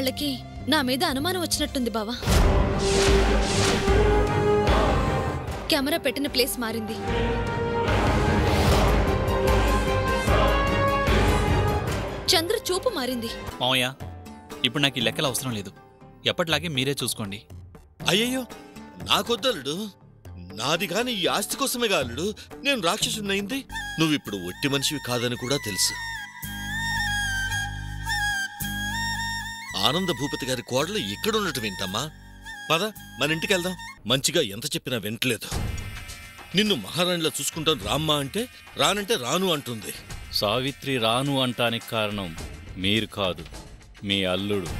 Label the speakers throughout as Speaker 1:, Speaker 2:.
Speaker 1: వాళ్ళకి నా మీద అనుమానం వచ్చినట్టుంది బావా. కెమెరా పెట్టిన ప్లేస్ మారింది. చంద్ర చూపు మారింది.
Speaker 2: మావయ్య, ఇప్పుడు నాకు ఈ లెక్కలు అవసరం లేదు. ఎప్పటిలాగే మీరే చూసుకోండి.
Speaker 3: అయ్యయ్యో, నాకొద్దలుడు. నాది కాని ఈ ఆస్తి కోసమే కాలుడు నేను రాక్షసున్నయింది. నువ్విప్పుడు ఒట్టి మనిషివి కాదని కూడా తెలుసు. ఆనంద భూపతి గారి కోడలు ఇక్కడున్నట్టు వింటమ్మా. పద, మన ఇంటికి వెళ్దాం. మంచిగా ఎంత చెప్పినా వింటలేదు. నిన్ను మహారాణిలా చూసుకుంటాను రామ్మా అంటే రానంటే రాను అంటుంది.
Speaker 4: సావిత్రి రాను అంటానికి కారణం మీరు కాదు, మీ అల్లుడు.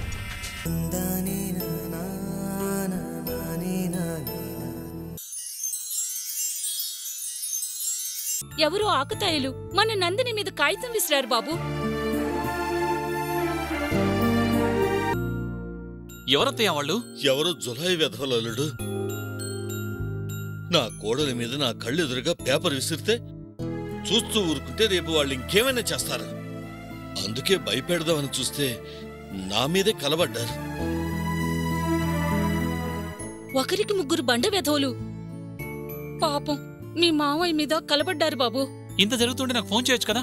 Speaker 5: ఎవరో ఆకుతాయిలు మన నందిని మీద కాగితం విసిరారు బాబు.
Speaker 2: ఎవరత్తయ్యా వాళ్ళు?
Speaker 3: ఎవరో జులాయి వెధవలలుడు. నా కోడలి మీద నా కళ్ళెదురుగా పేపర్ విసిరితే చూస్తూ ఊరుకుంటే రేపు వాళ్ళు ఇంకేమైనా చేస్తారా? అందుకే భయపెడదామని చూస్తే నా మీదే కలబడ్డారు.
Speaker 5: ఒకరికి ముగ్గురు బండ వెధవులు. పాపం మీ మావయ్య మీద కలబడ్డారు బాబు.
Speaker 2: ఇంత జరుగుతుంటే నాకు ఫోన్ చేయొచ్చు కదా,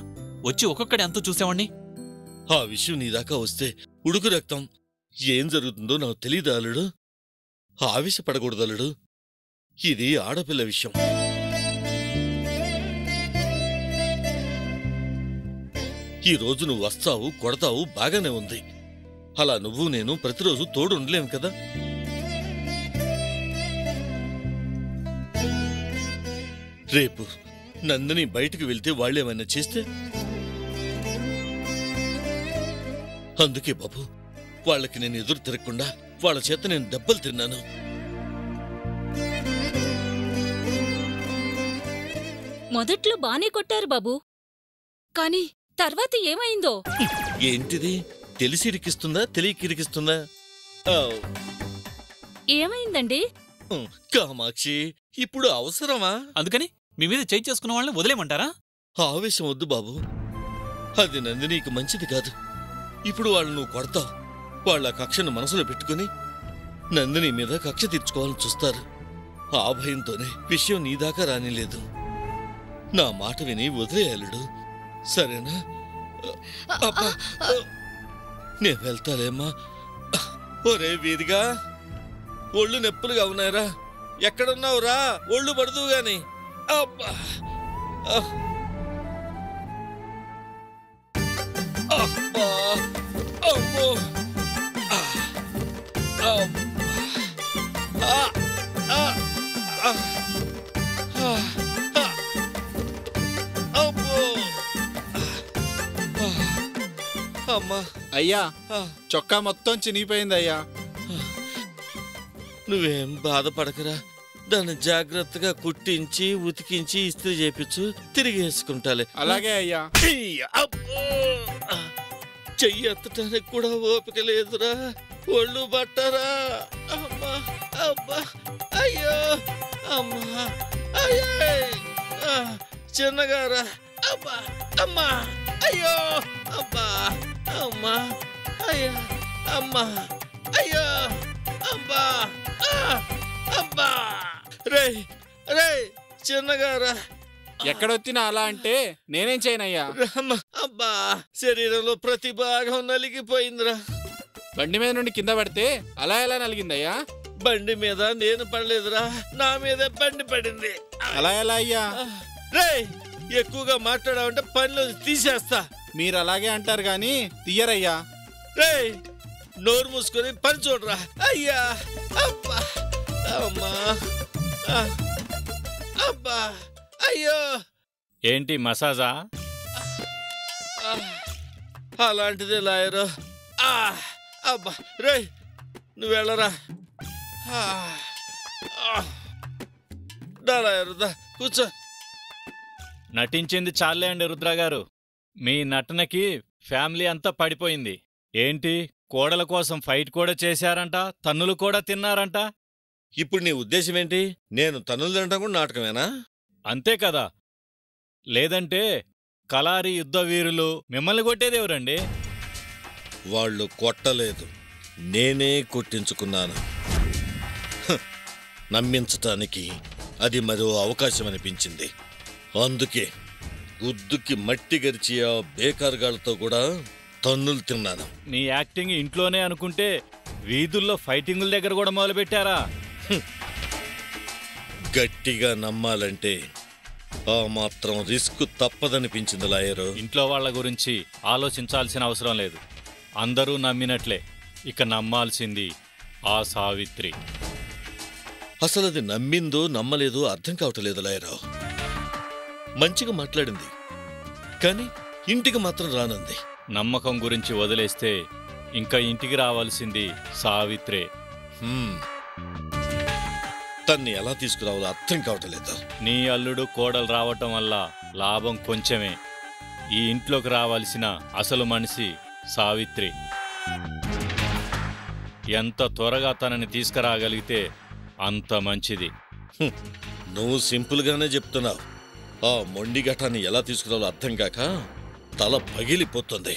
Speaker 2: వచ్చి ఒక్కొక్కడి అంతా చూసేవాణ్ణి.
Speaker 3: ఆ విషయం నీ దాకా వస్తే ఉడుకు రక్తం. ఏం జరుగుతుందో నాకు తెలియదు అల్లుడు. ఆవేశపడకూడదల్లుడు. ఇది ఆడపిల్ల విషయం. ఈ రోజు నువ్వు వస్తావు, కొడతావు, బాగానే ఉంది. అలా నువ్వు నేను ప్రతిరోజు తోడు ఉండలేం కదా. రేపు నందిని బయటికి వెళ్తే వాళ్ళేమైనా చేస్తే? అందుకే బాబు, వాళ్ళకి నేను ఎదురు తిరగకుండా వాళ్ళ చేత నేను దెబ్బలు తిన్నాను.
Speaker 5: మొదట్లో బానే కొట్టారు బాబు, కాని తర్వాత ఏమైందో?
Speaker 3: ఏంటిది? తెలిసి ఇరికిస్తుందా, తెలియక ఇరికిస్తుందా?
Speaker 5: ఏమైందండి?
Speaker 3: కామాక్షి, ఇప్పుడు అవసరమా?
Speaker 2: అందుకని మీ మీద చేయి చేసుకున్న వాళ్ళని వదిలేమంటారా?
Speaker 3: ఆవేశం వద్దు బాబు. అది నందినికి మంచిది కాదు. ఇప్పుడు వాళ్ళు నువ్వు కొడతావు. వాళ్ళ కక్షను మనసులో పెట్టుకుని నందిని మీద కక్ష తీర్చుకోవాలని చూస్తారు. ఆ భయంతోనే విషయం నీదాకా రానిలేదు. నా మాట విని వదిలేయాలుడు, సరేనా? అబ్బా, నేను వెళ్తాలేమ్మా. ఒరే వీరిగా, ఒళ్ళు నొప్పులుగా ఉన్నాయిరా. ఎక్కడున్నావురా? ఒళ్ళు పడదు గాని. అబ్బా, అబ్బా, అమ్మో, అమ్మా.
Speaker 6: అయ్యా, చొక్కా మొత్తం చినిగిపోయింది అయ్యా.
Speaker 3: నువ్వేం బాధపడకరా. దాన్ని జాగ్రత్తగా కుట్టించి ఉతికించి ఇస్త్రీ చేపించు, తిరిగి వేసుకుంటాలే.
Speaker 6: అలాగే అయ్యా.
Speaker 3: చెయ్యి ఎత్తటానికి కూడా ఓపిక లేదురా. ఒళ్ళు పట్టరా. అమ్మా, అబ్బా, అయ్యో, అమ్మా, అయ్యే, చిన్నగారా. అబ్బా, అమ్మా, అయ్యో, అబ్బా, అమ్మా, అయ్యా, అమ్మా, అయ్యో, అబ్బా, అబ్బా. రే రే చిన్నగారా.
Speaker 6: ఎక్కడొచ్చినా అలా అంటే నేనేం చేయనయ్యా.
Speaker 3: అబ్బా, శరీరంలో ప్రతి భాగం నలిగిపోయిందిరా.
Speaker 6: బండి మీద నుండి కింద పడితే అలా ఎలా నలిగిందయ్యా?
Speaker 3: బండి మీద నేను పడలేదురా, నా మీద బండి పడింది.
Speaker 6: అలా ఎలా అయ్యా?
Speaker 3: రే, ఎక్కువగా మాట్లాడావంటే పనిలో తీసేస్తా.
Speaker 6: మీరు అలాగే అంటారు గాని తీయరయ్యా.
Speaker 3: రే, నోరు మూసుకొని పని చూడరా. అయ్యా, అబ్బా, అమ్మా, అబ్బా, అయ్యో.
Speaker 4: ఏంటి మసాజా?
Speaker 3: అలాంటిదే లాయరు. అబ్బా, రే నువ్వు వెళ్ళరా. దా లాయరు, దా కూర్చో.
Speaker 4: నటించింది చాలే అండి రుద్రగారు. మీ నటనకి ఫ్యామిలీ అంతా పడిపోయింది. ఏంటి, కోడల కోసం ఫైట్ కూడా చేశారంట, తన్నులు కూడా తిన్నారంట.
Speaker 3: ఇప్పుడు నీ ఉద్దేశం ఏంటి? నేను తన్నులు తినటం కూడా నాటకమేనా?
Speaker 4: అంతే కదా. లేదంటే కలారి యుద్ధ వీరులు మిమ్మల్ని కొట్టేదేవరండి?
Speaker 3: వాళ్ళు కొట్టలేదు, నేనే కొట్టించుకున్నాను. నమ్మించటానికి అది మరో అవకాశం అనిపించింది. అందుకే గుద్దుకి మట్టి గరిచి ఆ బేకారుగాళ్లతో కూడా తన్నులు తిన్నాను.
Speaker 4: నీ యాక్టింగ్ ఇంట్లోనే అనుకుంటే వీధుల్లో ఫైటింగుల దగ్గర కూడా మొదలుపెట్టారా?
Speaker 3: గట్టిగా నమ్మాలంటే ఆ మాత్రం రిస్క్ తప్పదనిపించింది లాయరు.
Speaker 4: ఇంట్లో వాళ్ళ గురించి ఆలోచించాల్సిన అవసరం లేదు. అందరూ నమ్మినట్లే. ఇక నమ్మాల్సింది ఆ సావిత్రి.
Speaker 3: అసలు అది నమ్మిందో నమ్మలేదో అర్థం కావటలేదు లాయరు. మంచిగా మాట్లాడింది, కానీ ఇంటికి మాత్రం రానంది.
Speaker 4: నమ్మకం గురించి వదిలేస్తే ఇంకా ఇంటికి రావాల్సింది సావిత్రే.
Speaker 3: తన్ని ఎలా తీసుకురావాలో అర్థం కావటలేదు.
Speaker 4: నీ అల్లుడు కోడలు రావటం వల్ల లాభం కొంచెమే. ఈ ఇంట్లోకి రావాల్సిన అసలు మనిషి సావిత్రి. ఎంత త్వరగా తనని తీసుకురాగలిగితే అంత మంచిది.
Speaker 3: నువ్వు సింపుల్గానే చెప్తున్నావు. ఆ మొండి ఘటాన్ని ఎలా తీసుకురావాలో అర్థం కాక తల పగిలిపోతుంది.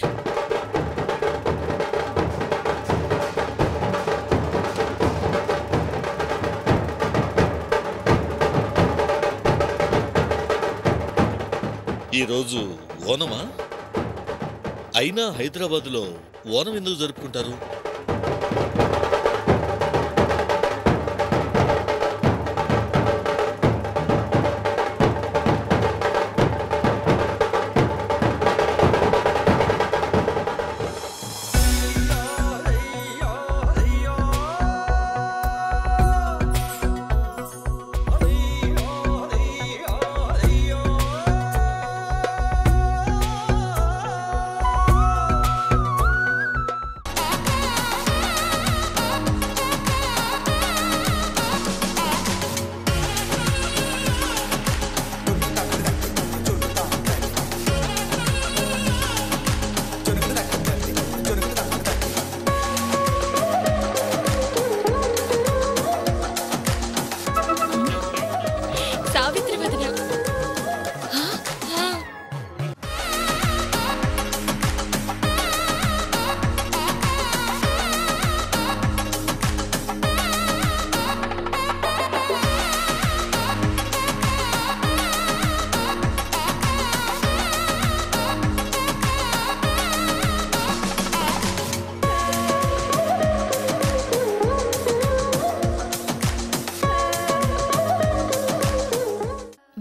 Speaker 3: ఈరోజు ఓనమా? అయినా హైదరాబాదులో ఓనం ఎందుకు జరుపుకుంటారు?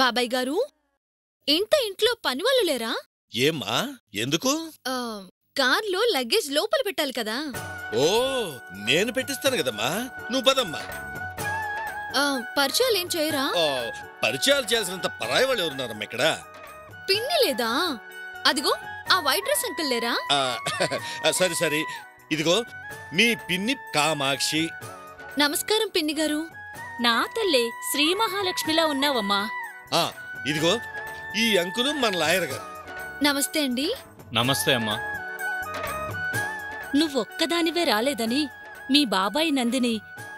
Speaker 1: బాబాయ్ గారు, ఇంట్లో పనివాళ్ళు లేరా?
Speaker 3: ఏమ్మా, ఎందుకు?
Speaker 1: కార్లో లగేజ్ లోపల పెట్టాలి కదా.
Speaker 3: ఓ, నేను పెట్టిస్తాను కదమ్మా, నువ్వు పదమ్మా.
Speaker 1: పరిచయాలు ఏం చేయరా?
Speaker 3: పరిచయాలు చేయాల్సినంత పరాయి వాళ్ళు ఎవరున్నారమ్మా ఇక్కడ?
Speaker 1: పిన్ని లేదా? అదిగో ఆ వైట్ డ్రెస్ అంకుల్ లేరా?
Speaker 3: సరే సరే, ఇదిగో మీ పిన్ని కామాక్షి.
Speaker 1: నమస్కారం పిన్ని గారు.
Speaker 5: నా తల్లే శ్రీ మహాలక్ష్మిలా ఉన్నావమ్మా.
Speaker 3: ఇదిగో ఈ అంకులు మన లాయర్ గారు.
Speaker 1: నమస్తే అండి.
Speaker 4: నమస్తే అమ్మా.
Speaker 5: నువ్వొక్కదానివే రాలేదని మీ బాబాయ్ నందిని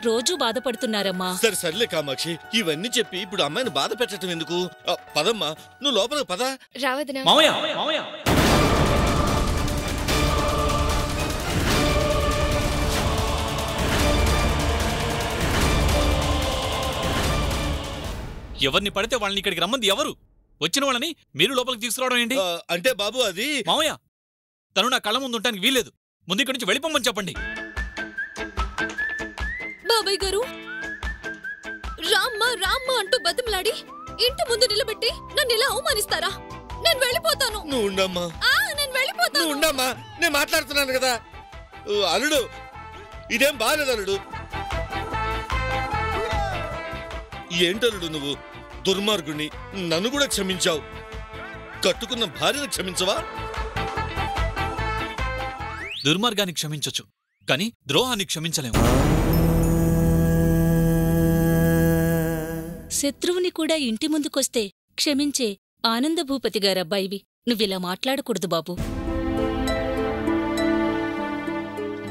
Speaker 5: రోజూ బాధపడుతున్నారమ్మా.
Speaker 3: సరే సర్లే కామాక్షి, ఇవన్నీ చెప్పి ఇప్పుడు అమ్మాయిని బాధ పెట్టడం ఎందుకు? పదమ్మా, నువ్వు లోపలికి పద.
Speaker 1: రావదనా?
Speaker 2: ఎవరిని పడితే వాళ్ళని ఇక్కడికి రమ్మంది ఎవరు? వచ్చిన వాళ్ళని మీరు లోపలికి తీసుకురావడం ఏంటి?
Speaker 3: అంటే బాబు, అది
Speaker 2: మామయ్య, తను నా కళ్ళ ముందు ఉండటానికి వీల్లేదు. ముందు ఇక్కడి నుంచి వెళ్ళిపోమని చెప్పండి.
Speaker 1: బాబాయ్ గారు, రామ్మా రామ్మా అంటూ బతిమలాడి ఇంటి ముందు నిలబెట్టి నన్ను ఇలా అవమానిస్తారా? నేను వెళ్ళిపోతాను.
Speaker 3: నువ్వు ఉండమ్మా.
Speaker 1: నేను వెళ్ళిపోతాను.
Speaker 3: నువ్వు ఉండమ్మా, నేను మాట్లాడుతున్నాను కదా. అల్లుడు, ఇదేం బాలేదు అల్లుడు. ఏంటల్లుడు నువ్వు దుర్మార్గుణ్ణి, నన్ను కూడా క్షమించావు. కట్టుకున్న భార్యను క్షమించవా?
Speaker 2: దుర్మార్గాన్ని క్షమించొచ్చు, కానీ ద్రోహాన్ని క్షమించలేము.
Speaker 5: శత్రువుని కూడా ఇంటి ముందుకొస్తే క్షమించే ఆనందభూపతి గారబ్బాయివి. నువ్విలా మాట్లాడకూడదు బాబు.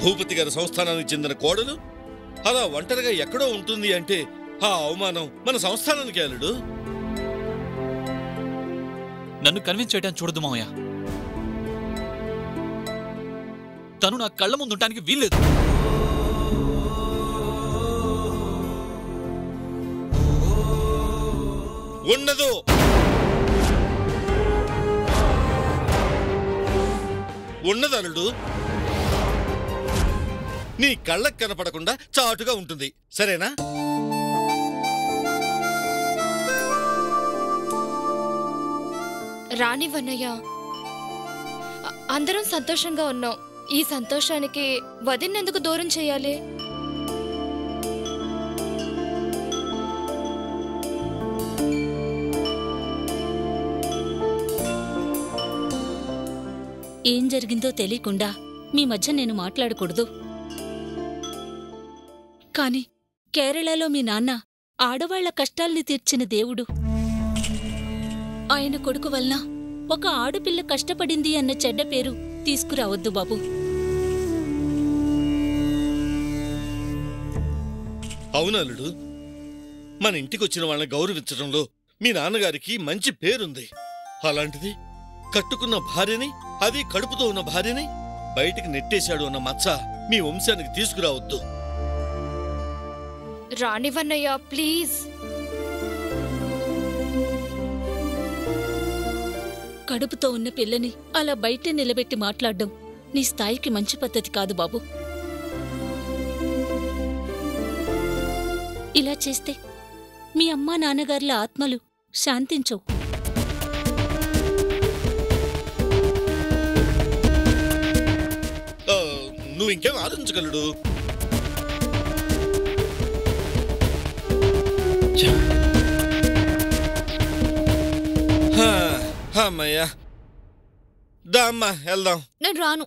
Speaker 3: భూపతి గారి సంస్థానానికి చెందిన కోడలు అలా ఒంటరిగా ఎక్కడో ఉంటుంది అంటే ఆ అవమానం మన సంస్థానానికి అల్లుడు.
Speaker 2: నన్ను కన్విన్స్ చేయడానికి చూడదు మామయ్య. తను నా కళ్ళ ముందు ఉండటానికి వీల్లేదు.
Speaker 3: ఉండదు. ఉండదు అల్లుడు. నీ కళ్ళకు కనపడకుండా చాటుగా ఉంటుంది, సరేనా?
Speaker 1: రానివన్నయ్య, అందరం సంతోషంగా ఉన్నాం. ఈ సంతోషానికి వదినెందుకు దూరం చేయాలి?
Speaker 5: ఏం జరిగిందో తెలియకుండా మీ మధ్య నేను మాట్లాడకూడదు. కాని కేరళలో మీ నాన్న ఆడవాళ్ల కష్టాల్ని తీర్చిన దేవుడు. ఆయన కొడుకు వలన ఒక ఆడపిల్ల కష్టపడింది అన్న చెడ్డ పేరు తీసుకురావద్దు బాబు.
Speaker 3: అవునల్లుడు, మన ఇంటికొచ్చిన వాళ్ళని గౌరవించడంలో మీ నాన్నగారికి మంచి పేరుంది. అలాంటిది కట్టుకున్న భార్యని, అది కడుపుతో ఉన్న భార్యని బయటికి నెట్టేశాడు అన్న మచ్చ మీ వంశానికి తీసుకురావద్దు.
Speaker 1: రానివన్నయ్య, ప్లీజ్.
Speaker 5: కడుపుతో ఉన్న పిల్లని అలా బయటే నిలబెట్టి మాట్లాడ్డం నీ స్థాయికి మంచి పద్ధతి కాదు బాబు. ఇలా చేస్తే మీ అమ్మా నాన్నగార్ల ఆత్మలు శాంతించవు.
Speaker 3: నువ్వు ఇంకేం ఆలోచించగలడు. అమ్మయ్యా, దా అమ్మా వెళ్దాం.
Speaker 1: నేను రాను.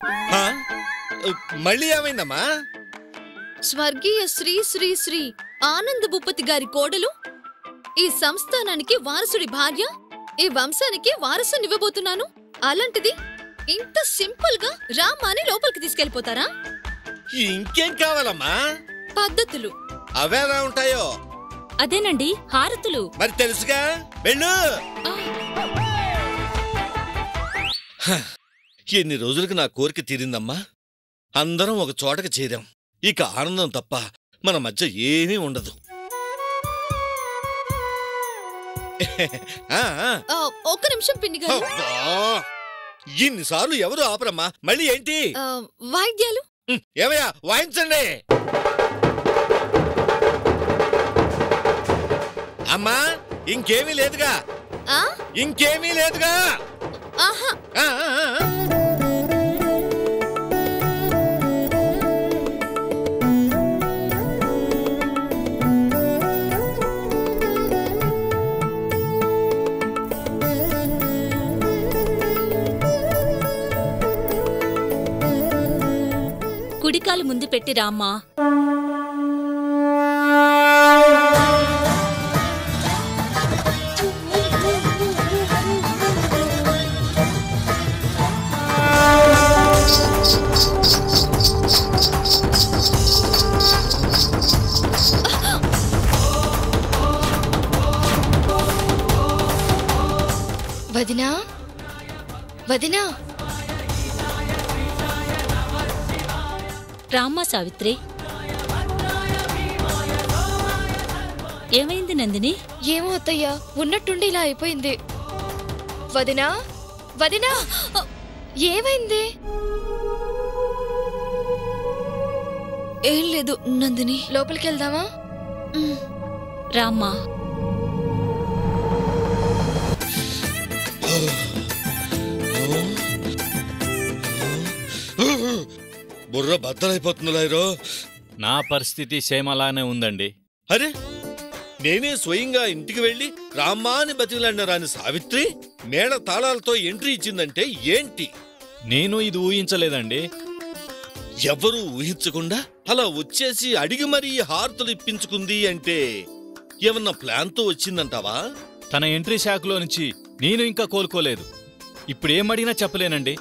Speaker 3: మళ్ళీ ఏమైందమ్మా?
Speaker 1: స్వర్గీయ శ్రీ శ్రీ శ్రీ ఆనంద భూపతి గారి కోడలు, ఈ సంస్థానానికి వారసుడి భార్య, ఈ వంశానికి వారసునివ్వబోతున్నాను. అలాంటిది ఇంత సింపుల్ గా రామ్మా అని లోపలికి తీసుకెళ్లిపోతారా?
Speaker 3: ఇంకేం కావాలమ్మా?
Speaker 1: పద్ధతులు
Speaker 3: అవేలా ఉంటాయో.
Speaker 5: అదేనండి, హారతులు.
Speaker 3: మరి తెలుసుగా, వెళ్ళు. ఎన్ని రోజులకు నా కోరిక తీరిందమ్మా. అందరం ఒక చోటకి చేరాం. ఇక ఆనందం తప్ప మన మధ్య ఏమీ ఉండదు.
Speaker 1: ఒక్క నిమిషం పిన్ని గారు.
Speaker 3: ఇన్నిసార్లు ఎవరు ఆపరమ్మా? మళ్ళీ ఏంటి?
Speaker 1: వాయిద్యాలు
Speaker 3: ఏమయ్యా, వాయించండి. అమ్మా, ఇంకేమీ లేదుగా? ఇంకేమీ లేదుగా?
Speaker 1: ఆహా.
Speaker 5: కుడికాలు ముందు పెట్టి రామ్మా.
Speaker 1: వదినా, వదినా.
Speaker 5: రామ్మా సావిత్రి. ఏమైంది నందిని?
Speaker 1: ఏమో అత్తయ్యా, ఉన్నట్టుండి ఇలా అయిపోయింది. వదినా, వదినా, ఏమైంది? ఏం లేదు నందిని. లోపలికి వెళ్దామా?
Speaker 5: రామ్మా.
Speaker 3: బుర్ర బద్దలైపోతుంది లాయరో.
Speaker 4: నా పరిస్థితి సేమ్ అలానే ఉందండి.
Speaker 3: అరే, నేనే స్వయంగా ఇంటికి వెళ్లి రామ్మా అని బతిలాడిన రాని సావిత్రి మేళ తాళాలతో ఎంట్రీ ఇచ్చిందంటే ఏంటి?
Speaker 4: నేను ఇది ఊహించలేదండి.
Speaker 3: ఎవరూ ఊహించకుండా అలా వచ్చేసి అడిగి మరీ హారతులు ఇప్పించుకుంది అంటే ఏమన్నా ప్లాన్తో వచ్చిందంటావా?
Speaker 4: తన ఎంట్రీ శాఖలో నుంచి నేను ఇంకా కోలుకోలేదు. ఇప్పుడేమడిగినా చెప్పలేనండి.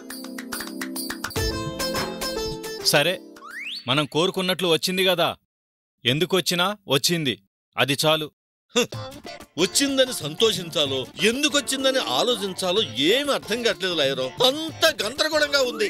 Speaker 4: సరే, మనం కోరుకున్నట్లు వచ్చింది గదా. ఎందుకొచ్చినా వచ్చింది, అది చాలు.
Speaker 3: వచ్చిందని సంతోషించాలో ఎందుకొచ్చిందని ఆలోచించాలో ఏమి అర్థం కావట్లేదు లాయరో. అంత గందరగోళంగా ఉంది.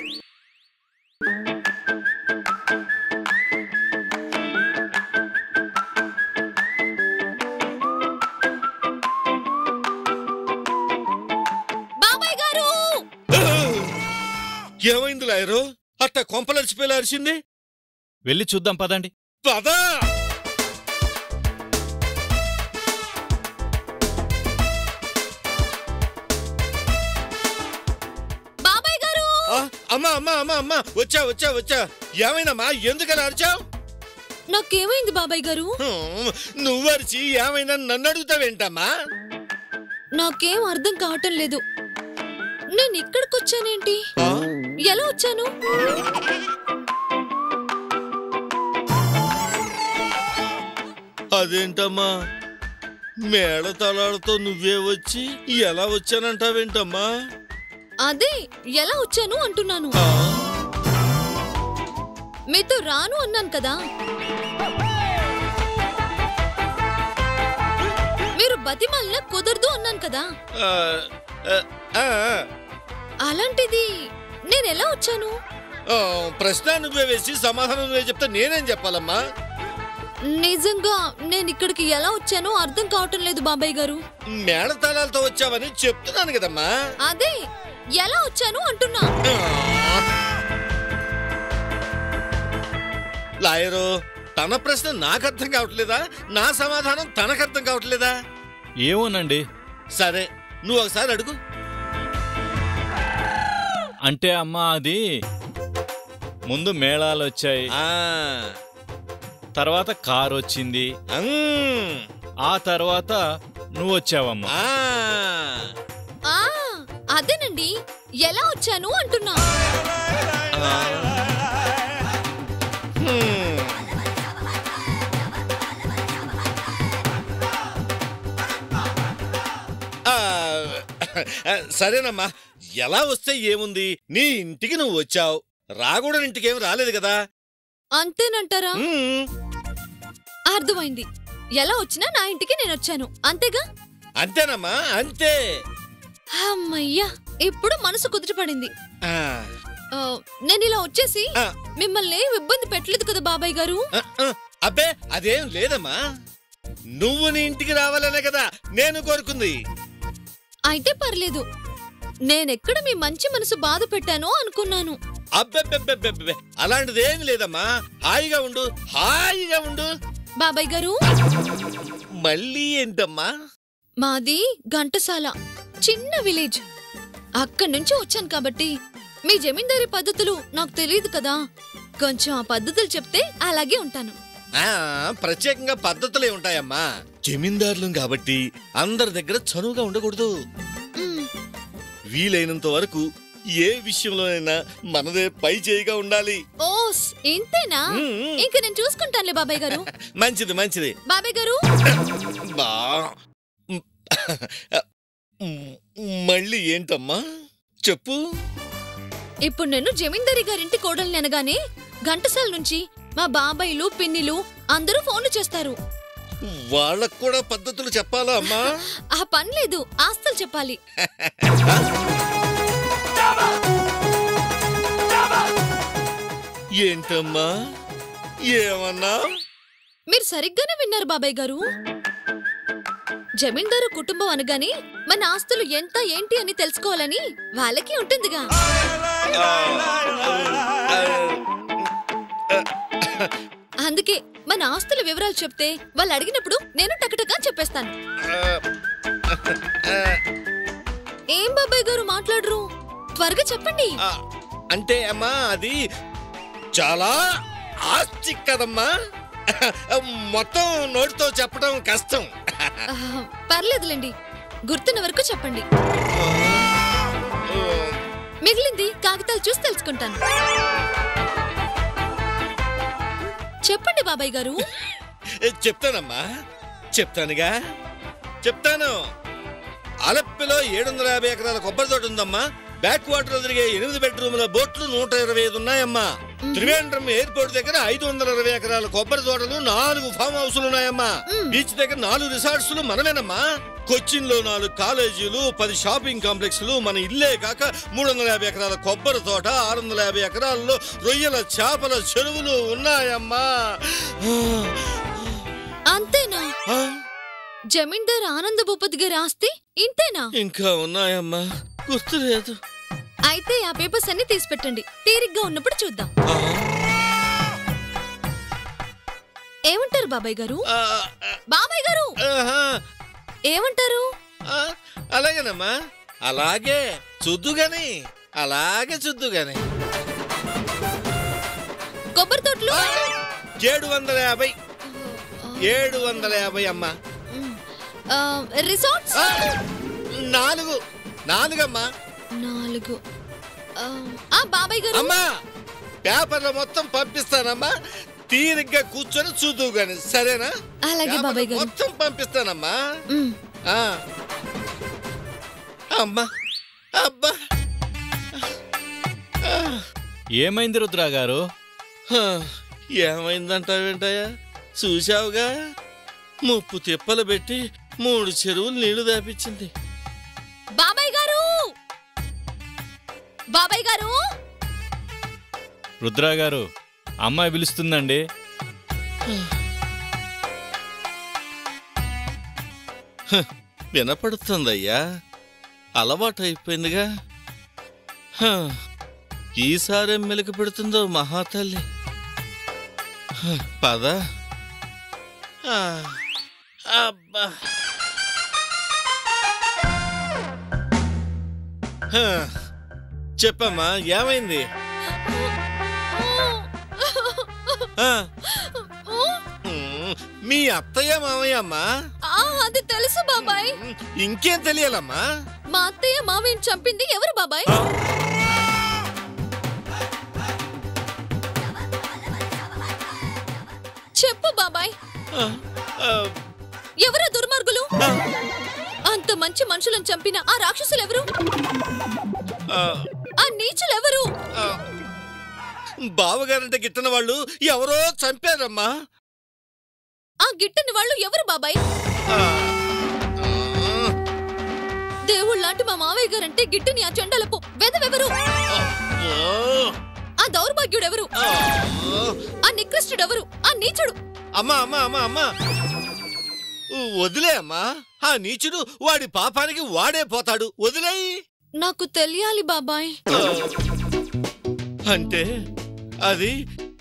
Speaker 3: ఏమైంది లాయరు? అట్ట కొంపలరిచిపోయేలా అరిచింది.
Speaker 4: వెళ్ళి చూద్దాం పదండి.
Speaker 3: పదా.
Speaker 1: బాబాయ్ గారు!
Speaker 3: అమ్మా అమ్మా అమ్మా అమ్మా, వచ్చా వచ్చా వచ్చా. ఏమైందమ్మా? ఎందుకలా అరిచావు?
Speaker 1: నాకేమైంది బాబాయ్ గారు?
Speaker 3: నువ్వు అరిచి ఏమైనా నన్ను అడుగుతావేంటమ్మా?
Speaker 1: నాకేం అర్థం కావటం లేదు. నేను ఇక్కడికి వచ్చానేంటి? ఎలా వచ్చాను?
Speaker 3: అదేంటమ్మా, మేళతాళాలతో నువ్వే వచ్చి ఎలా వచ్చానంటావేంటమ్మా?
Speaker 1: అదే ఎలా వచ్చాను అంటున్నాను. మీతో రాను అన్నాను కదా. మీరు బతిమాలిన కుదరదు అన్నాను కదా. అలాంటిది నేనెలా వచ్చాను?
Speaker 3: ప్రశ్న నువ్వే వేసి సమాధానం నువ్వే చెప్తే నేనేం చెప్పాలమ్మా?
Speaker 1: నిజంగా నేను ఇక్కడికి ఎలా వచ్చానో అర్థం కావటం లేదు బాబాయ్ గారు.
Speaker 3: మేళతాళాలతో వచ్చావని చెప్తున్నాను కదమ్మా.
Speaker 1: అదే ఎలా వచ్చాను అంటున్నా.
Speaker 3: లాయరు, తన ప్రశ్న నాకు అర్థం కావట్లేదా? నా సమాధానం తనకు అర్థం కావట్లేదా?
Speaker 4: ఏమోనండి.
Speaker 3: సరే, నువ్వు ఒకసారి అడుగు.
Speaker 4: అంటే అమ్మా, అది ముందు మేళాలు వచ్చాయి, తర్వాత కారు వచ్చింది, ఆ తర్వాత నువ్వు వచ్చావమ్మా.
Speaker 1: అదేనండి ఎలా వచ్చాను అంటున్నా.
Speaker 3: సరేనమ్మా, ఎలా వస్తే ఏముంది? నీ ఇంటికి నువ్వు వచ్చావు, రాగూడని ఇంటికేం రాలేదు కదా.
Speaker 1: అంతేనంటారా? అర్థమైంది. ఎలా వచ్చినా నా ఇంటికి నేను వచ్చాను, అంతేగా?
Speaker 3: అంతేనమ్మా, అంతే.
Speaker 1: అమ్మయ్యా, ఇప్పుడు మనసు కుదుటపడింది. నేను ఇలా వచ్చేసి మిమ్మల్ని ఇబ్బంది పెట్టలేదు కదా బాబాయ్ గారు?
Speaker 3: అబ్బే, అదేం లేదమ్మా. నువ్వు నీ ఇంటికి రావాలనే కదా నేను కోరుకుంది.
Speaker 1: అయితే పర్లేదు. నేనెక్కడ మీ మంచి మనసు బాధ పెట్టానో అనుకున్నాను.
Speaker 3: అబ్బెబ్బెబ్బెబ్బెబ్బె, అలాంటిదేం లేదమ్మా. హాయిగా ఉండు, హాయిగా ఉండు.
Speaker 1: బాబాయ్ గారు,
Speaker 3: మళ్ళీ ఏంటమ్మా?
Speaker 1: మాది ఘంటసాల, చిన్న విలేజ్. అక్కడి నుంచి వచ్చాను కాబట్టి మీ జమీందారీ పద్ధతులు నాకు తెలియదు కదా. కొంచెం ఆ పద్ధతులు చెప్తే అలాగే ఉంటాను.
Speaker 3: ప్రత్యేకంగా పద్ధతులే ఉంటాయమ్మా. జమీందారులం కాబట్టి అందరి దగ్గర చనువుగా ఉండకూడదు. వీలైనంత వరకు ఏ విషయంలోనైనా మనదే పై చేయిగా ఉండాలి.
Speaker 1: ఓస్, ఇంతేనా? ఇంక నేను చూసుకుంటానులే బాబాయ్ గారు.
Speaker 3: మంచిది మంచిది.
Speaker 1: బాబాయ్ గారు,
Speaker 3: మళ్ళీ ఏంటమ్మా చెప్పు.
Speaker 1: ఇప్పుడు నేను జమీందారీ గారింటి కోడల్ని అనగానే ఘంటసాల నుంచి మా బాబాయ్లు పిన్నిలు అందరూ ఫోన్లు చేస్తారు.
Speaker 3: వాళ్ళకు కూడా పద్ధతులు చెప్పాలా అమ్మా?
Speaker 1: ఆ పని లేదు, ఆస్తులు చెప్పాలి.
Speaker 3: ఏంటమ్మా, ఏమన్నా?
Speaker 1: మీరు సరిగ్గానే విన్నారు బాబాయ్ గారు. జమీందారు కుటుంబం అనగానే మన ఆస్తులు ఎంత ఏంటి అని తెలుసుకోవాలని వాళ్ళకి ఉంటుందిగా. అందుకే మన ఆస్తుల వివరాలు చెప్తే వాళ్ళు అడిగినప్పుడు నేను టకటకా చెప్పేస్తాను. ఏం బాబాయ్ గారు మాట్లాడరు? త్వరగా చెప్పండి.
Speaker 3: అంటే అమ్మా, అది చాలా ఆస్తి కదమ్మా. మొత్తం నోటితో చెప్పడం కష్టం.
Speaker 1: పర్లేదులేండి, గుర్తున్న వరకు చెప్పండి. మిగిలింది కాగితాలు చూసి తెలుసుకుంటాను. చెప్పండి బాబాయ్ గారు.
Speaker 3: చెప్తానమ్మా, చెప్తానుగా, చెప్తాను. అలప్పిలో 750 ఎకరాల కొబ్బరి తోట ఉందమ్మా. బ్యాక్ వాటర్ తిరిగే 8 బెడ్రూముల బోట్లు 125 ఉన్నాయమ్మా. త్రివేంద్రం ఎయిర్పోర్ట్ దగ్గర 520 ఎకరాల కొబ్బరి తోటలు, 4 ఫామ్ హౌస్లు ఉన్నాయమ్మా. బీచ్ దగ్గర 4 రిసార్ట్స్లు మనమేనమ్మా. కొచ్చిన్ లో 4 కాలేజీలు, 10 షాపింగ్ కాంప్లెక్స్లు, మన ఇల్లే కాక 350 ఎకరాల కొబ్బరి తోట, 650 ఎకరాల్లో రొయ్యల చేపల చెరువులు ఉన్నాయమ్మా.
Speaker 1: అంతేనా? జమీందార్ ఆనంద భూపతి గారి ఆస్తి ఇంతేనా?
Speaker 3: ఇంకా ఉన్నాయమ్మా, గుర్తులేదు.
Speaker 1: అయితే ఆ పేపర్స్ అన్ని తీసి పెట్టండి, తీరిగ్గా ఉన్నప్పుడు చూద్దాం. ఏమంటారు బాబాయ్ గారు? బాబాయ్ గారు ఏమంటారు?
Speaker 3: అలాగేనమ్మా, అలాగే చూద్దుగాని, అలాగే చూద్దుగాని.
Speaker 1: కొబ్బరి తోటలు
Speaker 3: 750 750 అమ్మా.
Speaker 1: రిసార్ట్స్
Speaker 3: 4 అమ్మా.
Speaker 1: 4. బాబాయ్ గారు
Speaker 3: అమ్మా పేపర్లో మొత్తం పంపిస్తానమ్మా, తీరిగ్గా కూర్చొని చూద్దువు గాని, సరేనా?
Speaker 1: అలాగే బాబాయ్ గారు.
Speaker 3: మొత్తం పంపిస్తానమ్మా. అమ్మా అబ్బా.
Speaker 4: ఏమైంది రుద్రా గారు?
Speaker 3: ఏమైందంటావేంటయ్యా? చూశావుగా, ముప్పు తిప్పలు పెట్టి 3 చెరువులు నీళ్లు దాపించింది.
Speaker 1: బాబాయ్ గారు, బాబాయ్ గారు.
Speaker 4: రుద్రా గారు, అమ్మాయి పిలుస్తుందండి.
Speaker 3: వినపడుతుందయ్యా, అలవాటు అయిపోయిందిగా. ఈసారి మెలికి పెడుతుందో మహాతల్లి. పద. అబ్బా. చెప్పమ్మా, ఏమైంది? మీ అత్తయ్య మామయ్య అమ్మా?
Speaker 1: అది తెలుసు బాబాయ్.
Speaker 3: ఇంకేం తెలియాలమ్మా?
Speaker 1: మా అత్తయ్య మామయ్యని చంపింది ఎవరు బాబాయ్? చెప్పు బాబాయ్, ఎవరు దుర్మార్గులు? అంత మంచి మనుషులను చంపిన ఆ రాక్షసులు ఎవరు? ఆ నీచులు ఎవరు?
Speaker 3: బావగారంటే గిట్టన వాళ్ళు ఎవరో చంపారమ్మా.
Speaker 1: ఆ గిట్టని వాళ్ళు ఎవరు బాబాయ్? దేవుళ్ళలాంటి మా మావయ్య గారంటే గిట్టని ఆ చెండలపు వెదవెవరు? ఆ దౌర్భాగ్యుడెవరు? ఆ నికృష్టుడెవరు? ఆ నీచుడు?
Speaker 3: అమ్మా అమ్మా అమ్మా అమ్మా, వదిలే అమ్మా. ఆ నీచుడు వాడి పాపానికి వాడే పోతాడు, వదిలేయి.
Speaker 1: నాకు తెలియాలి బాబాయ్.
Speaker 3: అంటే అది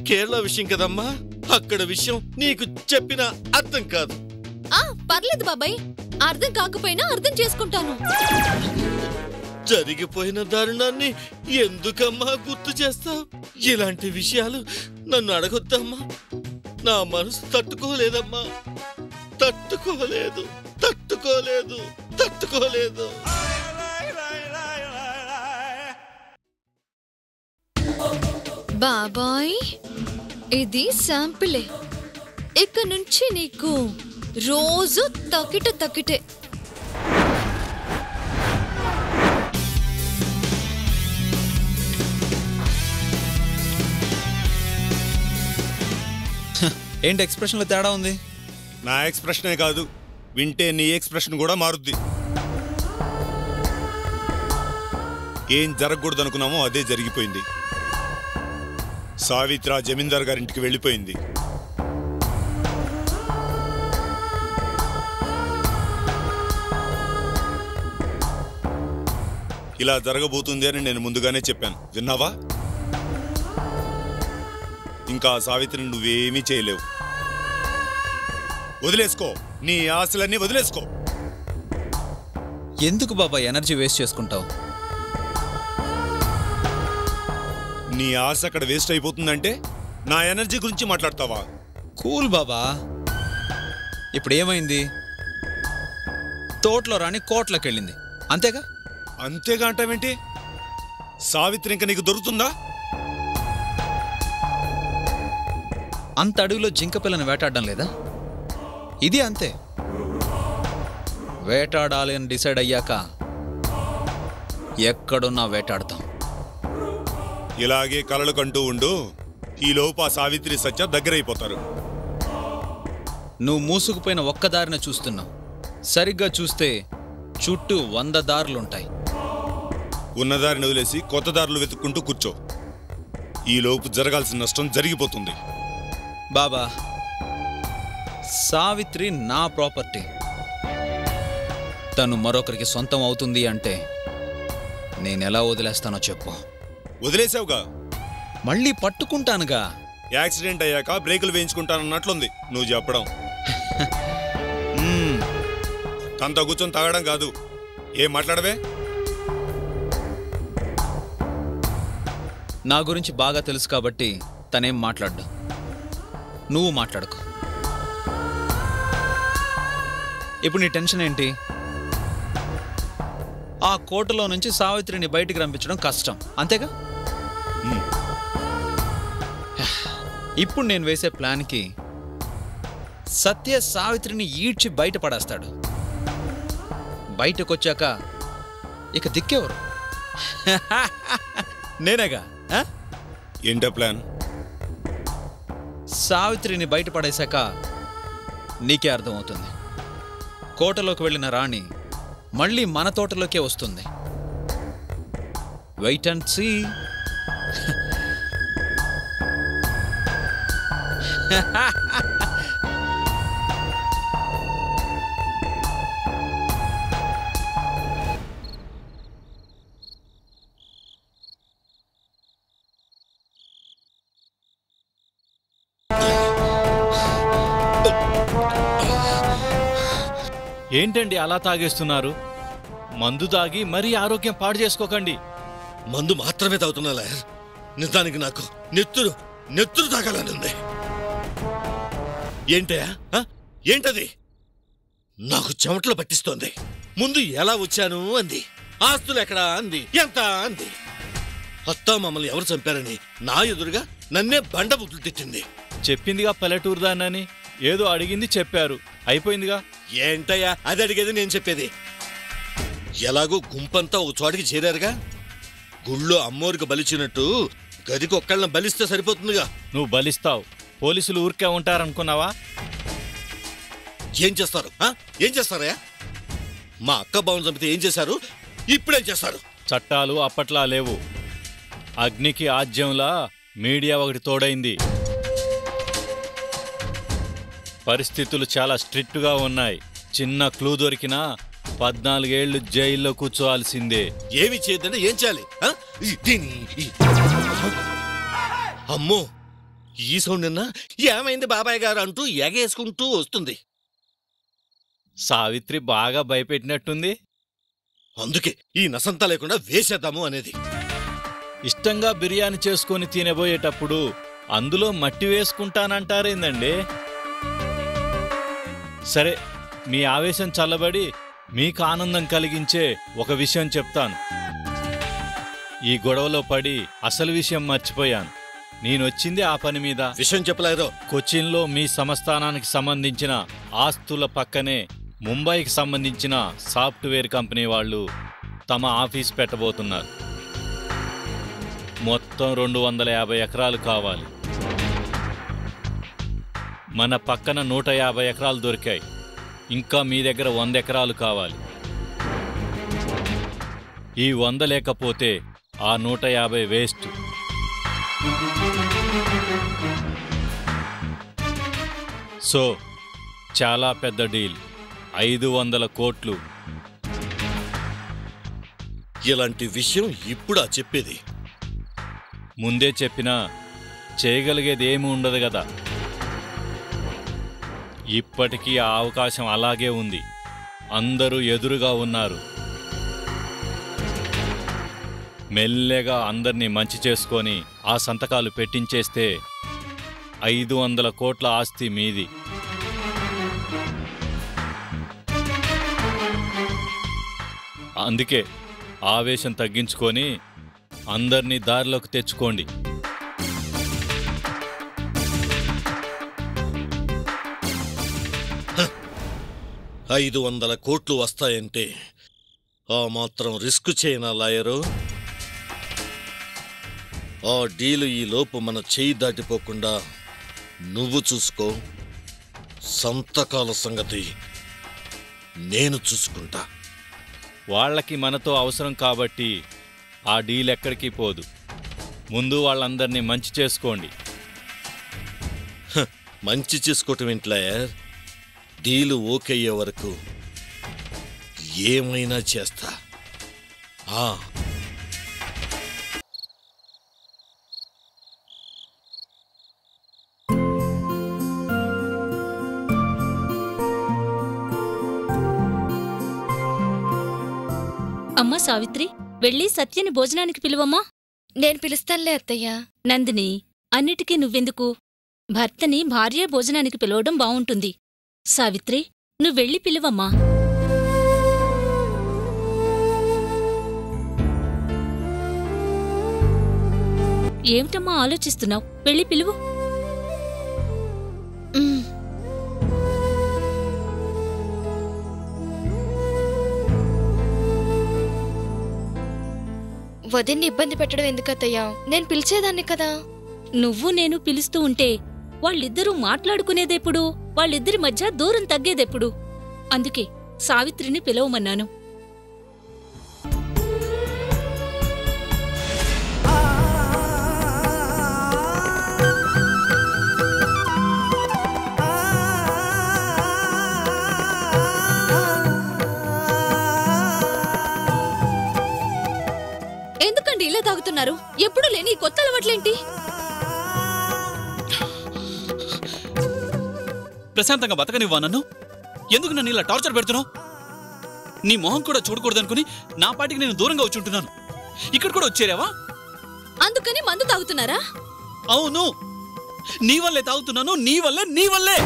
Speaker 3: కేరళ విషయం కదమ్మా, అక్కడ విషయం నీకు చెప్పిన అర్థం కాదు.
Speaker 1: పర్లేదు బాబాయ్, అర్థం కాకపోయినా అర్థం చేసుకుంటాను.
Speaker 3: జరిగిపోయిన దారుణాన్ని ఎందుకమ్మా గుర్తు చేస్తావు? ఇలాంటి విషయాలు నన్ను అడగొద్దమ్మా. నా మనసు తట్టుకోలేదమ్మా, తట్టుకోలేదు తట్టుకోలేదు తట్టుకోలేదు.
Speaker 1: బాబాయ్, ఇది శాంపిలే. ఇక నుంచి నీకు రోజు తకిటే.
Speaker 7: ఏంటి ఎక్స్ప్రెషన్లో తేడా ఉంది?
Speaker 8: నా ఎక్స్ప్రెషనే కాదు, వింటే నీ ఎక్స్ప్రెషన్ కూడా మారుద్ది. ఏం జరగకూడదు అనుకున్నామో అదే జరిగిపోయింది. సావిత్ర జమీందార్ గారింటికి వెళ్ళిపోయింది. ఇలా జరగబోతుంది అని నేను ముందుగానే చెప్పాను, విన్నావా? ఇంకా సావిత్రిని నువ్వేమీ చేయలేవు. వదిలేసుకో, నీ ఆశలన్నీ వదిలేసుకో.
Speaker 7: ఎందుకు బాబా ఎనర్జీ వేస్ట్ చేసుకుంటావు?
Speaker 8: నీ ఆశ అక్కడ వేస్ట్ అయిపోతుందంటే నా ఎనర్జీ గురించి మాట్లాడతావా?
Speaker 7: కూల్ బాబా. ఇప్పుడు ఏమైంది? తోటలో రాని కోట్లోకి వెళ్ళింది, అంతేగా?
Speaker 8: అంతేగా అంటావేంటి? సావిత్రి ఇంకా నీకు దొరుకుతుందా?
Speaker 7: అంత అడవిలో జింక పిల్లని వేటాడడం లేదా? ఇది అంతే. వేటాడాలి అని డిసైడ్ అయ్యాక ఎక్కడున్నా వేటాడతాం.
Speaker 8: ఇలాగే కలలు కంటూ ఉండు, ఈలోపు ఆ సావిత్రి సత్య దగ్గరైపోతారు.
Speaker 7: నువ్వు మూసుకుపోయిన ఒక్క దారిన చూస్తున్నావు. సరిగ్గా చూస్తే చుట్టూ 100 దారులుంటాయి.
Speaker 8: ఉన్నదారిని వదిలేసి కొత్త దారులు వెతుక్కుంటూ కూర్చో. ఈలోపు జరగాల్సిన నష్టం జరిగిపోతుంది.
Speaker 7: బాబా, సావిత్రి నా ప్రాపర్టీ. తను మరొకరికి సొంతం అవుతుంది అంటే నేనెలా వదిలేస్తానో చెప్పు.
Speaker 8: వదిలేసావుగా.
Speaker 7: మళ్ళీ పట్టుకుంటానుగా.
Speaker 8: యాక్సిడెంట్ అయ్యాక బ్రేకులు వేయించుకుంటానన్నట్లుంది నువ్వు చెప్పడం. తనతో కూర్చొని తాగడం కాదు. ఏం మాట్లాడవే?
Speaker 7: నా గురించి బాగా తెలుసు కాబట్టి తనేం మాట్లాడ్డు. నువ్వు మాట్లాడుకో. ఇప్పుడు నీ టెన్షన్ ఏంటి? ఆ కోటలో నుంచి సావిత్రిని బయటికి రంపించడం కష్టం, అంతేగా? ఇప్పుడు నేను వేసే ప్లాన్కి సత్య సావిత్రిని ఈడ్చి బయటపడేస్తాడు. బయటకొచ్చాక ఇక దిక్కెవరు? నేనేగా.
Speaker 8: ఏంటో ప్లాన్?
Speaker 7: సావిత్రిని బయటపడేశాక నీకే అర్థమవుతుంది. కోటలోకి వెళ్ళిన రాణి మళ్ళీ మన తోటలోకే వస్తుంది. Wait and see.
Speaker 4: ఏంటండి అలా తాగేస్తున్నారు? మందు తాగి మరీ ఆరోగ్యం పాడు చేసుకోకండి.
Speaker 3: మందు మాత్రమే తాగుతున్నా లాయర్. నిజానికి నాకు నెత్తురు తాగాలనుంది. ఏంటయా? ఏంటది? నాకు చెమటలు పట్టిస్తోంది. ముందు ఎలా వచ్చాను అంది, ఆస్తులు ఎక్కడా అంది, ఎంత అంది. అత్తా మమ్మల్ని ఎవరు చంపారని నా ఎదురుగా నన్నే బండ బుద్ధులు తిట్టింది.
Speaker 4: చెప్పిందిగా పల్లెటూరు దాన్నని. ఏదో అడిగింది, చెప్పారు, అయిపోయిందిగా.
Speaker 3: ఏంటయ్యా అది అడిగేది? నేను చెప్పేది. ఎలాగో గుంపంతా ఒక చోటికి చేరారుగా. గుళ్ళో అమ్మోరికి బలిచినట్టు గదికి ఒక్కళ్ళని బలిస్తే సరిపోతుందిగా.
Speaker 4: నువ్వు బలిస్తావు, పోలీసులు ఊరికే ఉంటారనుకున్నావా?
Speaker 3: ఏం చేస్తారు? ఏం చేస్తారయ్యా? మా అక్క బావును చంపితే ఏం చేశారు? ఇప్పుడేం చేస్తారు?
Speaker 4: చట్టాలు అప్పట్లా లేవు. అగ్నికి ఆజ్యంలా మీడియా ఒకటి తోడైంది. పరిస్థితులు చాలా స్ట్రిక్ట్గా ఉన్నాయి. చిన్న క్లూ దొరికినా 14 ఏళ్లు జైల్లో కూర్చోవాల్సిందే.
Speaker 3: ఏమి చేయదంటే ఏం చేయాలి? అమ్మో, ఈ సౌండ్ నిన్న ఏమైంది బాబాయ్ గారు అంటూ ఎగేసుకుంటూ వస్తుంది.
Speaker 4: సావిత్రి బాగా భయపెట్టినట్టుంది.
Speaker 3: అందుకే ఈ నసంతా లేకుండా వేసేద్దాము అనేది.
Speaker 4: ఇష్టంగా బిర్యానీ చేసుకొని తినబోయేటప్పుడు అందులో మట్టి వేసుకుంటానంటారేందండి? సరే, మీ ఆవేశం చల్లబడి మీకు ఆనందం కలిగించే ఒక విషయం చెప్తాను. ఈ గొడవలో పడి అసలు విషయం మర్చిపోయాను. నేనొచ్చింది ఆ పని మీద.
Speaker 3: విషయం చెప్పలేరు.
Speaker 4: కొచ్చిన్లో మీ సంస్థానానికి సంబంధించిన ఆస్తుల పక్కనే ముంబైకి సంబంధించిన సాఫ్ట్వేర్ కంపెనీ వాళ్ళు తమ ఆఫీస్ పెట్టబోతున్నారు. మొత్తం 250 ఎకరాలు కావాలి. మన పక్కన 150 ఎకరాలు దొరికాయి. ఇంకా మీ దగ్గర 100 ఎకరాలు కావాలి. ఈ 100 లేకపోతే ఆ 150 వేస్ట్. సో చాలా పెద్ద డీల్, 500 కోట్లు.
Speaker 3: ఇలాంటి విషయం ఇప్పుడా చెప్పేది?
Speaker 4: ముందే చెప్పినా చేయగలిగేది ఏమీ ఉండదు కదా. ఇప్పటికీ ఆ అవకాశం అలాగే ఉంది. అందరూ ఎదురుగా ఉన్నారు. మెల్లగా అందర్నీ మంచి చేసుకొని ఆ సంతకాలు పెట్టించేస్తే 500 కోట్ల ఆస్తి మీది. అందుకే ఆవేశం తగ్గించుకొని అందర్నీ దారిలోకి తెచ్చుకోండి.
Speaker 3: హ, 500 కోట్లు వస్తాయంటే ఆ మాత్రం రిస్క్ చేయనా లాయరు? ఆ డీలు ఈ లోపు మన చేయి దాటిపోకుండా నువ్వు చూసుకో. సంతకాల సంగతి నేను చూసుకుంటా.
Speaker 4: వాళ్ళకి మనతో అవసరం కాబట్టి ఆ డీల్ ఎక్కడికి పోదు. ముందు వాళ్ళందరినీ మంచి చేసుకోండి.
Speaker 3: మంచి చేసుకోవటం ఏంటి లాయర్? డీలు ఓకే అయ్యే వరకు ఏమైనా చేస్తా.
Speaker 5: అమ్మా సావిత్రి, వెళ్ళి సత్యని భోజనానికి పిలువమ్మా.
Speaker 1: నేను పిలుస్తానులే అత్తయ్యా.
Speaker 5: నందిని, అన్నిటికీ నువ్వెందుకు? భర్తని భార్య భోజనానికి పిలవడం బావుంటుంది. సావిత్రి, నువ్వెళ్ళి పిలువమ్మా. ఏమిటమ్మా ఆలోచిస్తున్నావు? వెళ్ళి పిలువు.
Speaker 1: వదిన్ని ఇబ్బంది పెట్టడం ఎందుకత్తయ్యా? నేను పిలిచేదాన్ని కదా.
Speaker 5: నువ్వు నేను పిలుస్తూ ఉంటే వాళ్ళిద్దరూ మాట్లాడుకునేదెప్పుడు? వాళ్ళిద్దరి మధ్య దూరం తగ్గేదెప్పుడు? అందుకే సావిత్రిని పిలవమన్నాను.
Speaker 1: ఎందుకండి ఇలా తాగుతున్నారు? ఎప్పుడు లేని ఈ కొత్త అలవాట్లేంటి?
Speaker 2: ప్రశాంతంగా బతకనివ్వా నన్ను? ఎందుకు నన్ను ఇలా టార్చర్ పెడుతున్నావు? నీ మొహం కూడా చూడకూడదనుకుని నా పాటికి నేను దూరంగా వచ్చుంటున్నాను. ఇక్కడ కూడా వచ్చేరావా?
Speaker 1: అందుకని మందు తాగుతున్నారా?
Speaker 2: అవును, నీ వల్లే తాగుతున్నాను. నీ వల్లే.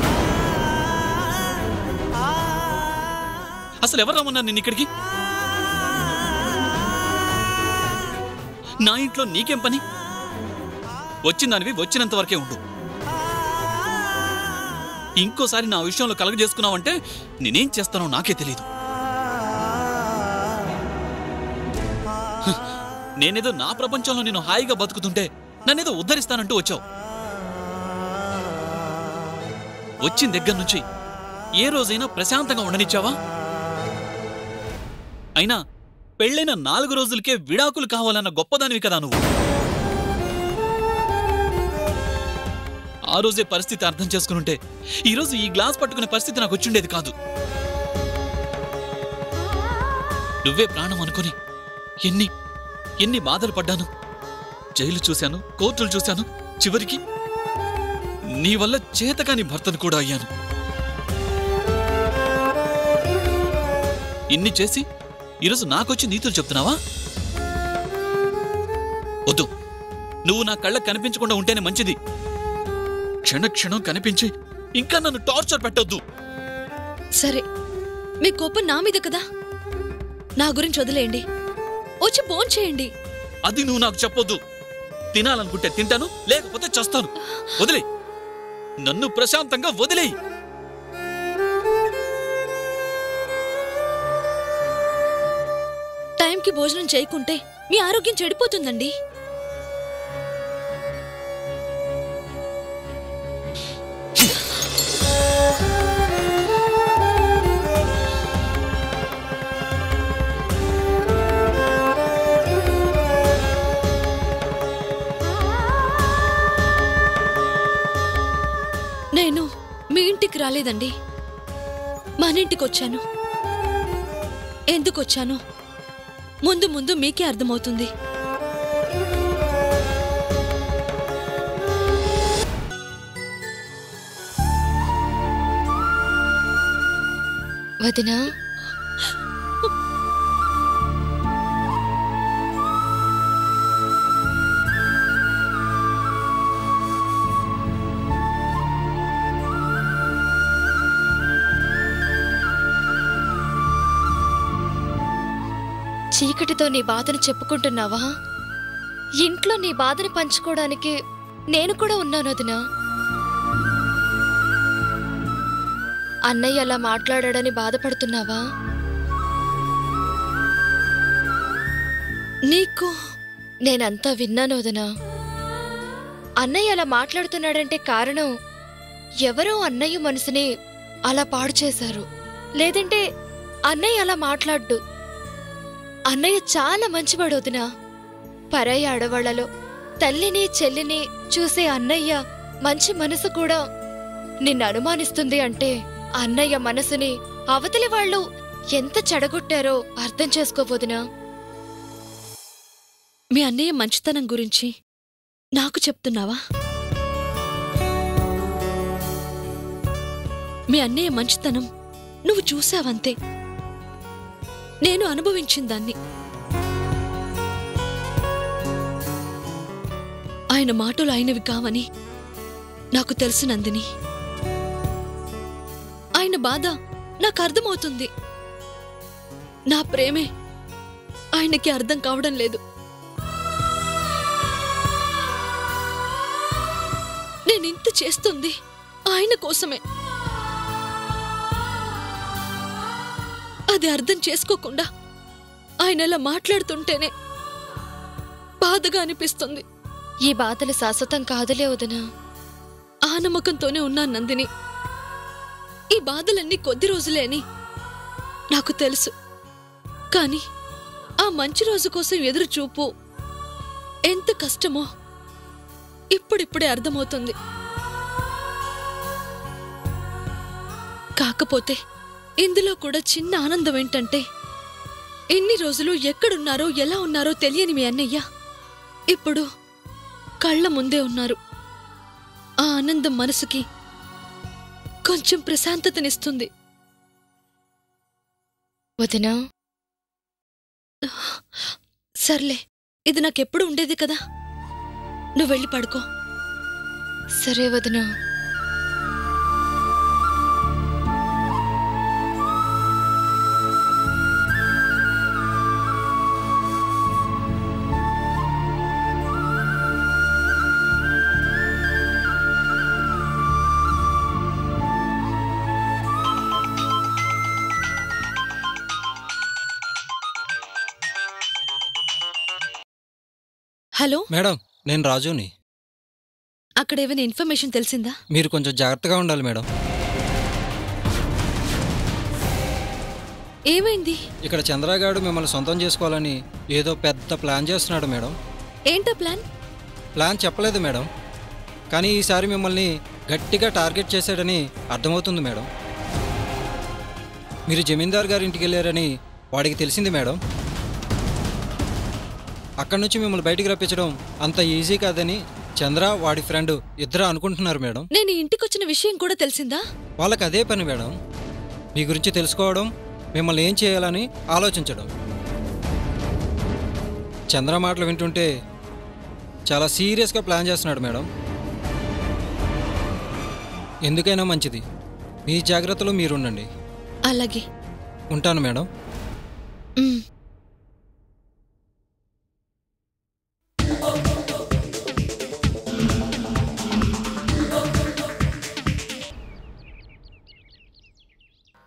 Speaker 2: అసలు ఎవరు రమ్మన్నారు నిన్ను ఇక్కడికి? నా ఇంట్లో నీకేం పని? వచ్చిందానివి వచ్చినంత వరకే ఉండు. ఇంకోసారి నా విషయంలో కలగజేసుకున్నావంటే నేనేం చేస్తానో నాకే తెలీదు. నేనేదో నా ప్రపంచంలో నేను హాయిగా బతుకుతుంటే నన్నేదో ఉద్ధరిస్తానంటూ వచ్చావు. వచ్చిన దగ్గర నుంచి ఏ రోజైనా ప్రశాంతంగా ఉండనిచ్చావా? అయినా పెళ్ళైన 4 రోజులకే విడాకులు కావాలన్న గొప్పదానివి కదా నువ్వు. ఆ రోజే పరిస్థితి అర్థం చేసుకునుంటే ఈరోజు ఈ గ్లాస్ పట్టుకునే పరిస్థితి నాకు వచ్చిండేది కాదు. నువ్వే ప్రాణం అనుకుని ఎన్ని బాధలు పడ్డాను. జైలు చూశాను, కోర్టులు చూశాను. చివరికి నీ వల్ల చేతకాని భర్తను కూడా అయ్యాను. ఇన్ని చేసి ఈరోజు నాకొచ్చి నీతులు చెప్తున్నావా? వద్దు, నువ్వు నా కళ్ళకు కనిపించకుండా ఉంటేనే మంచిది. క్షణక్షణం కనిపించి ఇంకా నన్ను టార్చర్ పెట్టొద్దు.
Speaker 1: సరే, మీ కోపం నా మీద కదా. నా గురించి వదిలేయండి, వచ్చి భోంచేయండి.
Speaker 2: అది నువ్వు నాకు చెప్పొద్దు. తినాలనుకుంటే తింటాను, లేకపోతే చస్తాను. వదిలే, నన్ను ప్రశాంతంగా వదిలేయి.
Speaker 1: టైంకి భోజనం చేయకుంటే మీ ఆరోగ్యం చెడిపోతుందండి. నేను మీ ఇంటికి రాలేదండి, మన ఇంటికి వచ్చాను. ఎందుకొచ్చాను ముందు ముందు మీకే అర్థమవుతుంది. వదినా, చీకటితో నీ బాధను చెప్పుకుంటున్నావా? ఇంట్లో నీ బాధని పంచుకోవడానికి నేను కూడా ఉన్నాను వదినా. అన్నయ్య అలా మాట్లాడాడని బాధపడుతున్నావా? నీకు నేనంతా విన్నాను వదినా. అన్నయ్య అలా మాట్లాడుతున్నాడంటే కారణం ఎవరో అన్నయ్య మనసుని అలా పాడు చేశారు. లేదంటే అన్నయ్య అలా మాట్లాడ్డు. అన్నయ్య చాలా మంచివాడు వదినా. పరాయి ఆడవాళ్లలో తల్లిని చెల్లిని చూసే అన్నయ్య మంచి మనసు కూడా నిన్ను అనుమానిస్తుంది అంటే అన్నయ్య మనసుని అవతలి వాళ్ళు ఎంత చెడగొట్టారో అర్థం చేసుకోవద్దునా. మీ అన్నయ్య మంచితనం గురించి నాకు చెప్తున్నావా? మీ అన్నయ్య మంచితనం నువ్వు చూసావంతే, నేను అనుభవించిందాన్ని. ఆయన మాటలు ఆయనవి కావని నాకు తెలుసు నందిని. ఆయన బాధ నాకు అర్థమవుతుంది. నా ప్రేమే ఆయనకి అర్థం కావడం లేదు. నేనింత చేస్తుంది ఆయన కోసమే. అది అర్థం చేసుకోకుండా ఆయన అలా మాట్లాడుతుంటేనే బాధగా అనిపిస్తుంది.
Speaker 9: ఈ బాధలు శాశ్వతం కాదులే వదినా.
Speaker 1: ఆ నమ్మకంతోనే ఉన్నాను నందిని. ఈ బాధలన్నీ కొద్ది రోజులే అని నాకు తెలుసు. కాని ఆ మంచి రోజు కోసం ఎదురు చూపు ఎంత కష్టమో ఇప్పుడిప్పుడే అర్థమవుతుంది. కాకపోతే ఇందులో కూడా చిన్న ఆనందం ఏంటంటే, ఎన్ని రోజులు ఎక్కడున్నారో ఎలా ఉన్నారో తెలియని మీ అన్నయ్య ఇప్పుడు కళ్ళ ముందే ఉన్నారు. ఆ ఆనందం మనసుకి కొంచెం ప్రశాంతతనిస్తుంది.
Speaker 9: వదినా,
Speaker 1: సర్లే, ఇది నాకెప్పుడు ఉండేది కదా. నువ్వు వెళ్ళి పడుకో.
Speaker 9: సరే వదినా.
Speaker 1: హలో
Speaker 10: మేడం, నేను రాజుని.
Speaker 1: అక్కడ ఏమైనా ఇన్ఫర్మేషన్ తెలిసిందా?
Speaker 10: మీరు కొంచెం జాగ్రత్తగా ఉండాలి మేడం.
Speaker 1: ఏమైంది?
Speaker 10: ఇక్కడ చంద్రగాడు మిమ్మల్ని సొంతం చేసుకోవాలని ఏదో పెద్ద ప్లాన్ చేస్తున్నాడు మేడం.
Speaker 1: ఏంటా ప్లాన్?
Speaker 10: ప్లాన్ చెప్పలేదు మేడం, కానీ ఈసారి మిమ్మల్ని గట్టిగా టార్గెట్ చేశాడని అర్థమవుతుంది మేడం. మీరు జమీందార్ గారి ఇంటికి వెళ్ళారని వాడికి తెలిసింది మేడం. అక్కడి నుంచి మిమ్మల్ని బయటికి రప్పించడం అంత ఈజీ కాదని చంద్ర వాడి ఫ్రెండ్ ఇద్దరు అనుకుంటున్నారు మేడం.
Speaker 1: నేను ఇంటికొచ్చిన విషయం కూడా తెలిసిందా?
Speaker 10: వాళ్ళకి అదే పని మేడం, మీ గురించి తెలుసుకోవడం, మిమ్మల్ని ఏం చేయాలని ఆలోచించడం. చంద్ర మాటలు వింటుంటే చాలా సీరియస్గా ప్లాన్ చేస్తున్నాడు మేడం. ఎందుకైనా మంచిది మీ జాగ్రత్తలో మీరుండండి.
Speaker 1: అలాగే,
Speaker 10: ఉంటాను మేడం.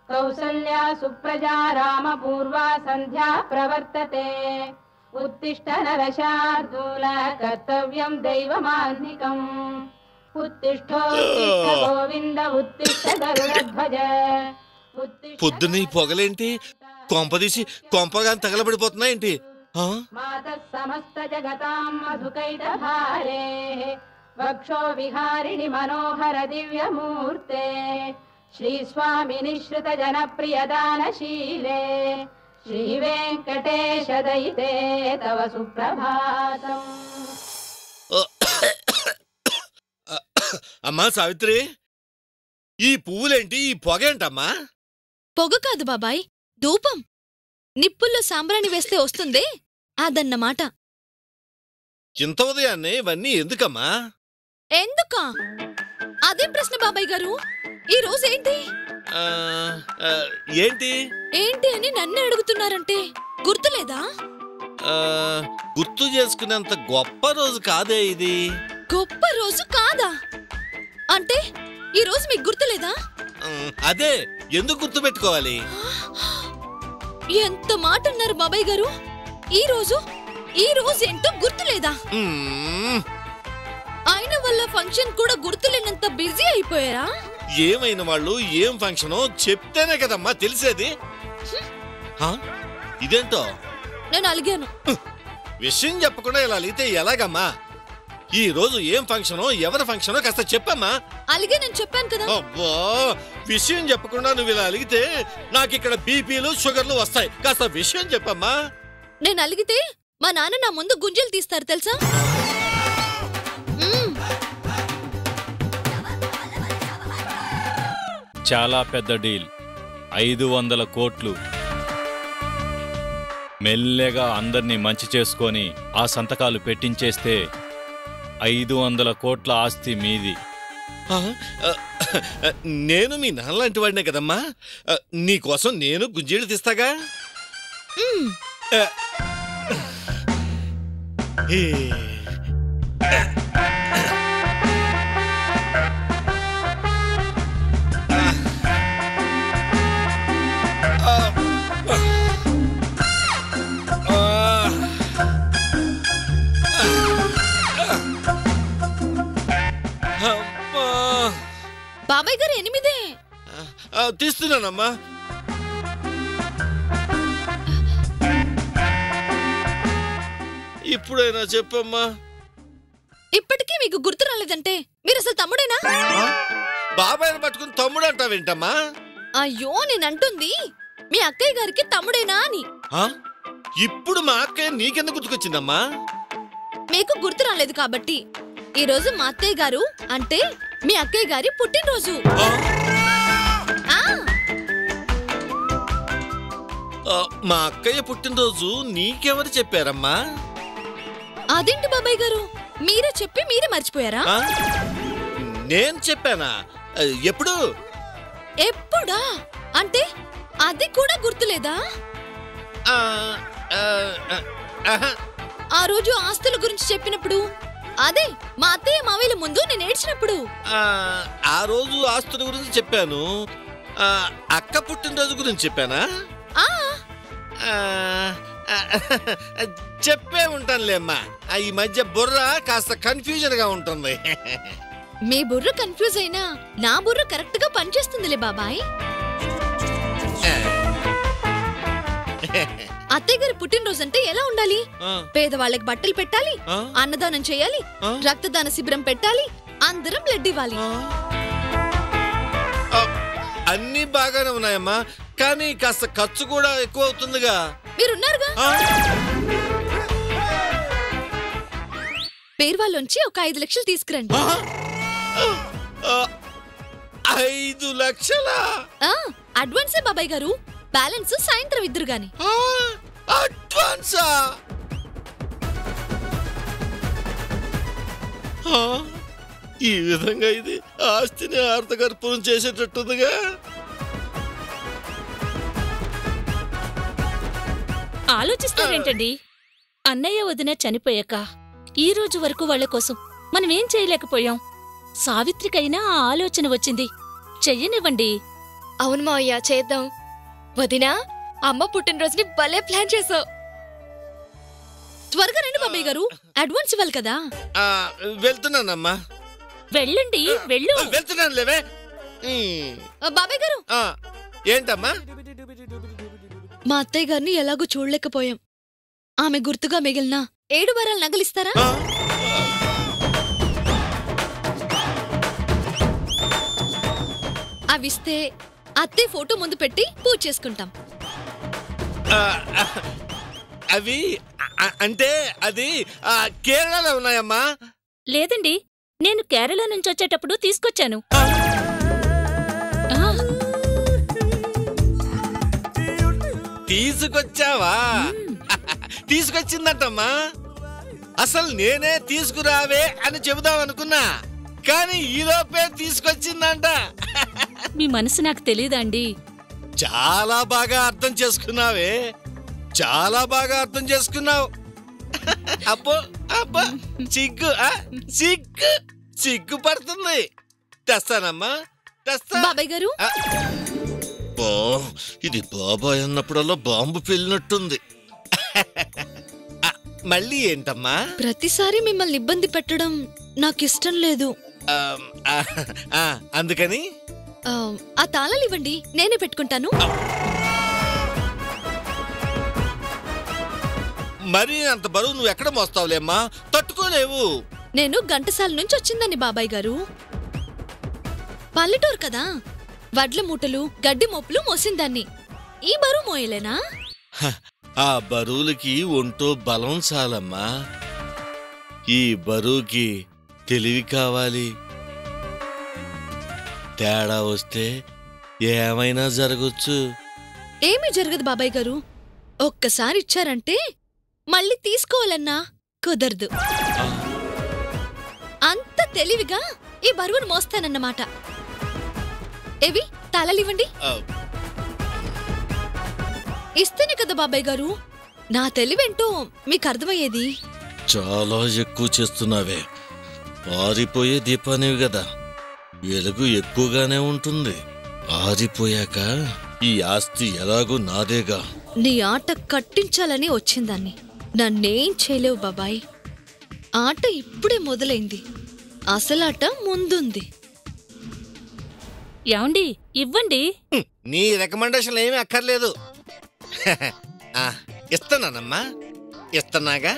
Speaker 11: కౌసల్యా సుప్రజా రామ పూర్వా సంధ్యా ప్రవర్తతే. ఉత్తిష్ట నరశార్దూల కర్తవ్యం దైవమాన్నికం. ఉత్తిష్ఠోత్తిష్ఠ గోవింద ఉత్తిష్ఠ గరుడధ్వజ.
Speaker 3: పొద్దున్న ఈ పొగలేంటి? కొంపదీసి కొంపగా తగలబడిపోతున్నాయేంటి?
Speaker 11: మాతః సమస్త జగతాం మధుకైటభారే. వక్షో విహారిణి మనోహర దివ్యమూర్తే. శ్రీస్వామి నిశ్రుత జనప్రియదానశీలే. శ్రీ వెంకటేశ దయితే తవ సుప్రభాతం.
Speaker 3: అమ్మా సావిత్రి, ఈ పువ్వులేంటి, ఈ పొగేంటమ్మా?
Speaker 1: పొగ కాదు బాబాయ్, ధూపం. నిప్పుల్లో సాంబ్రాణి వేస్తే వస్తుందే అదన్నమాట.
Speaker 3: ఇంత ఉదయాన్నే ఇవన్నీ ఎందుకమ్మా?
Speaker 1: ఎందుకా? అదేం ప్రశ్న బాబాయ్ గారు? ఈ రోజు ఏంటి?
Speaker 3: ఏంటి
Speaker 1: ఏంటి అని నన్ను అడుగుతున్నారంటే గుర్తులేదా?
Speaker 3: గుర్తు చేసుకునేంత గొప్ప రోజు కాదే ఇది.
Speaker 1: గొప్ప రోజు కాదా అంటే ఈ రోజు మీకు గుర్తులేదా?
Speaker 3: అదే, ఎందుకు గుర్తు పెట్టుకోవాలి?
Speaker 1: ఎంత మాట అన్నారు బాబాయ్ గారు. ఈ రోజు ఏంటో గుర్తులేదా? ఆయన వల్ల ఫంక్షన్ కూడా గుర్తులేనంత బిజీ అయిపోయారా?
Speaker 3: ఏమైన వాళ్ళు ఏం ఫంక్షనో చెప్తేనే కదమ్మా తెలిసేది. ఇదేంటో
Speaker 1: నేను అలిగాను.
Speaker 3: విషయం చెప్పకుండా ఇలా అలిగితే ఎలాగమ్మా? ఈ రోజు ఏం ఫంక్షనో ఎవరి ఫంక్షనో కాస్త చెప్పమ్మా.
Speaker 1: అలిగే నేను చెప్పాను కదా.
Speaker 3: అబ్బా, విషయం చెప్పకుండా నువ్వు ఇలా అలిగితే నాకు ఇక్కడ బీపీలు షుగర్లు వస్తాయి. కాస్త విషయం చెప్పమ్మా.
Speaker 1: నేను అలిగితే మా నాన్న నా ముందు గుంజలు తీస్తారు తెలుసా?
Speaker 4: చాలా పెద్ద డీల్, 500 కోట్లు. మెల్లగా అందర్నీ మంచి చేసుకొని ఆ సంతకాలు పెట్టించేస్తే 500 కోట్ల ఆస్తి మీది.
Speaker 3: నేను మీ నాన్నలాంటి వాడినే కదమ్మా. నీకోసం నేను గుంజీడు తీస్తాగా.
Speaker 1: బాబాయ్ గారు 8.
Speaker 3: తీస్తున్నానమ్మా. ఇప్పుడైనా చెప్పమ్మా.
Speaker 1: ఇప్పటికీ మీకు గుర్తు రాలేదంటే మీరు అసలు తమ్ముడేనా?
Speaker 3: బాబాయ్ని పట్టుకుని తమ్ముడు అంటావేంటమ్మా?
Speaker 1: అయ్యో నేనంటుంది మీ అక్కయ్య గారికి తమ్ముడేనా అని.
Speaker 3: ఇప్పుడు మా అక్కయ్య నీకెందుకు గుర్తుకొచ్చిందమ్మా?
Speaker 1: మీకు గుర్తు రాలేదు కాబట్టి. ఈ రోజు మా అత్తయ్య గారు అంటే మీ అక్కయ్య గారి పుట్టినరోజు.
Speaker 3: మా అక్కయ్య పుట్టినరోజు నీకెవరు చెప్పారమ్మా?
Speaker 1: అదేంటి బాబాయ్ గారు, మీరే చెప్పి మీరే మర్చిపోయారా?
Speaker 3: నేను చెప్పానా? ఎప్పుడు?
Speaker 1: ఎప్పుడా అంటే అది కూడా గుర్తులేదా? ఆ రోజు ఆస్తుల గురించి చెప్పినప్పుడు, అదే మా అత్తయ్య మావయ్యల ముందు నేను ఏడ్చినప్పుడు.
Speaker 3: ఆ రోజు ఆస్తుల గురించి చెప్పాను. అక్క పుట్టినరోజు గురించి చెప్పానా? చెప్పే ఉంటానులేమ్మా. ఈ మధ్య బుర్ర కాస్త కన్ఫ్యూజన్ గా ఉంటుంది.
Speaker 1: మీ బుర్ర కన్ఫ్యూజ్ అయినా నా బుర్ర కరెక్ట్ గా పనిచేస్తుందిలే బాబాయ్. అత్తయ్య గారి పుట్టినరోజు అంటే ఎలా ఉండాలి? పేదవాళ్ళకి బట్టలు పెట్టాలి, అన్నదానం చేయాలి, రక్తదాన శిబిరం పెట్టాలి, అందరం బ్లడ్ ఇవ్వాలి.
Speaker 3: అన్ని బాగానే ఉన్నాయమ్మా, కానీ కాస్త ఖర్చు కూడా ఎక్కువ అవుతుందిగా.
Speaker 1: మీరున్నారుగా. పేర్వాలోంచి ఒక 5 లక్షలు తీసుకురండి.
Speaker 3: 5 లక్షలా?
Speaker 1: అడ్వాన్సే బాబాయ్ గారు, బ్యాలెన్స్ సాయంత్రం ఇద్దరు గాని.
Speaker 3: అడ్వాన్సా? ఈ విధంగా ఇది ఆస్తిని అర్థకర్పూరం చేసేటట్టుందిగా.
Speaker 5: ఆలోచిస్తారేంటండి? అన్నయ్య వదిన చనిపోయాక ఈ రోజు వరకు వాళ్ల కోసం మనమేం చేయలేకపోయాం. సావిత్రికైనా ఆ ఆలోచన వచ్చింది, చెయ్యనివ్వండి.
Speaker 9: అవును మావయ్య, చేద్దాం. వదినా, అమ్మ పుట్టినరోజుని భలే ప్లాన్ చేసావు.
Speaker 1: త్వరగా రండి బాబాయ్ గారు, అడ్వాన్స్ ఇవ్వాలి కదా.
Speaker 3: వెళ్తున్నానమ్మా.
Speaker 5: వెళ్ళండి, వెళ్ళు.
Speaker 3: వెళ్తున్నాను లేవే.
Speaker 1: బాబాయ్ గారు.
Speaker 3: ఏంటమ్మా?
Speaker 1: మా అత్తయ్య గారిని ఎలాగో చూడలేకపోయాం. ఆమె గుర్తుగా మిగిలిన 7 వారాలు నగలిస్తారా? అవిస్తే అత్తయ్య ఫోటో ముందు పెట్టి పూజ చేసుకుంటాం.
Speaker 3: అవి అంటే అది కేరళలో ఉన్నాయమ్మా.
Speaker 5: లేదండి, నేను కేరళ నుంచి వచ్చేటప్పుడు తీసుకొచ్చాను.
Speaker 3: తీసుకొచ్చావా? తీసుకొచ్చిందటమ్మా. అసలు నేనే తీసుకురావే అని చెబుదామనుకున్నా, కానీ ఈలోపే తీసుకొచ్చిందంట.
Speaker 5: మీ మనసు నాకు తెలీదా అండి?
Speaker 3: చాలా బాగా అర్థం చేసుకున్నావే, చాలా బాగా అర్థం చేసుకున్నావు. అబ్బో అబ్బో, సిగ్గు సిగ్గు సిగ్గు పడుతుంది. తెస్తానమ్మా, తెస్తా.
Speaker 1: బాబాయ్ గారు,
Speaker 3: ఇది బాబాయ్ అన్నప్పుడల్లా బాంబు పెళ్ళినట్టుంది. మళ్ళీ ఏంటమ్మా?
Speaker 1: ప్రతిసారి మిమ్మల్ని ఇబ్బంది పెట్టడం నాకిష్టం లేదు.
Speaker 3: అందుకని
Speaker 1: ఆ తాళాలు ఇవ్వండి, నేనే పెట్టుకుంటాను.
Speaker 3: మరి అంత బరువు నువ్వు ఎక్కడ మోస్తావులేమ్మా, తట్టుకోలేవు.
Speaker 1: నేను ఘంటసాల నుంచి వచ్చిందని బాబాయ్ గారు. పల్లెటూరు కదా, వడ్ల మూటలు గడ్డి మోపులు మోసిందాన్ని. ఈ బరువు మోయలేనా?
Speaker 3: ఆ బరువులకి ఒంటో బలం చాలమ్మా. ఈ బరువుకి తెలివి కావాలి. తేడా వస్తే ఏమైనా జరగచ్చు.
Speaker 1: ఏమీ జరగదు బాబాయ్ గారు. ఒక్కసారి ఇచ్చారంటే మళ్ళీ తీసుకోవాలన్నా కుదరదు. తెలివిగా ఈ బరువును మోస్తానన్నమాట. ఏవి తాళాలివ్వండి. ఇస్తేనే కదా బాబాయ్ గారు నా తెలివేంటో మీకు అర్థమయ్యేది.
Speaker 3: చాలా ఎక్కువ చేస్తున్నావే. ఆరిపోయే దీపానివి కదా, వెలుగు ఎక్కువగానే ఉంటుంది. ఆరిపోయాక ఈ ఆస్తి ఎలాగూ నాదేగా.
Speaker 1: నీ ఆట కట్టించాలని వచ్చిందాన్ని. నన్నేం చేయలేవు బాబాయ్. ఆట ఇప్పుడే మొదలైంది, అసలాట ముందుంది.
Speaker 5: యాండి ఇవ్వండి.
Speaker 12: నీ రికమెండేషన్ ఏమీ అక్కర్లేదు. ఇస్తున్నానమ్మా, ఇస్తున్నాగా.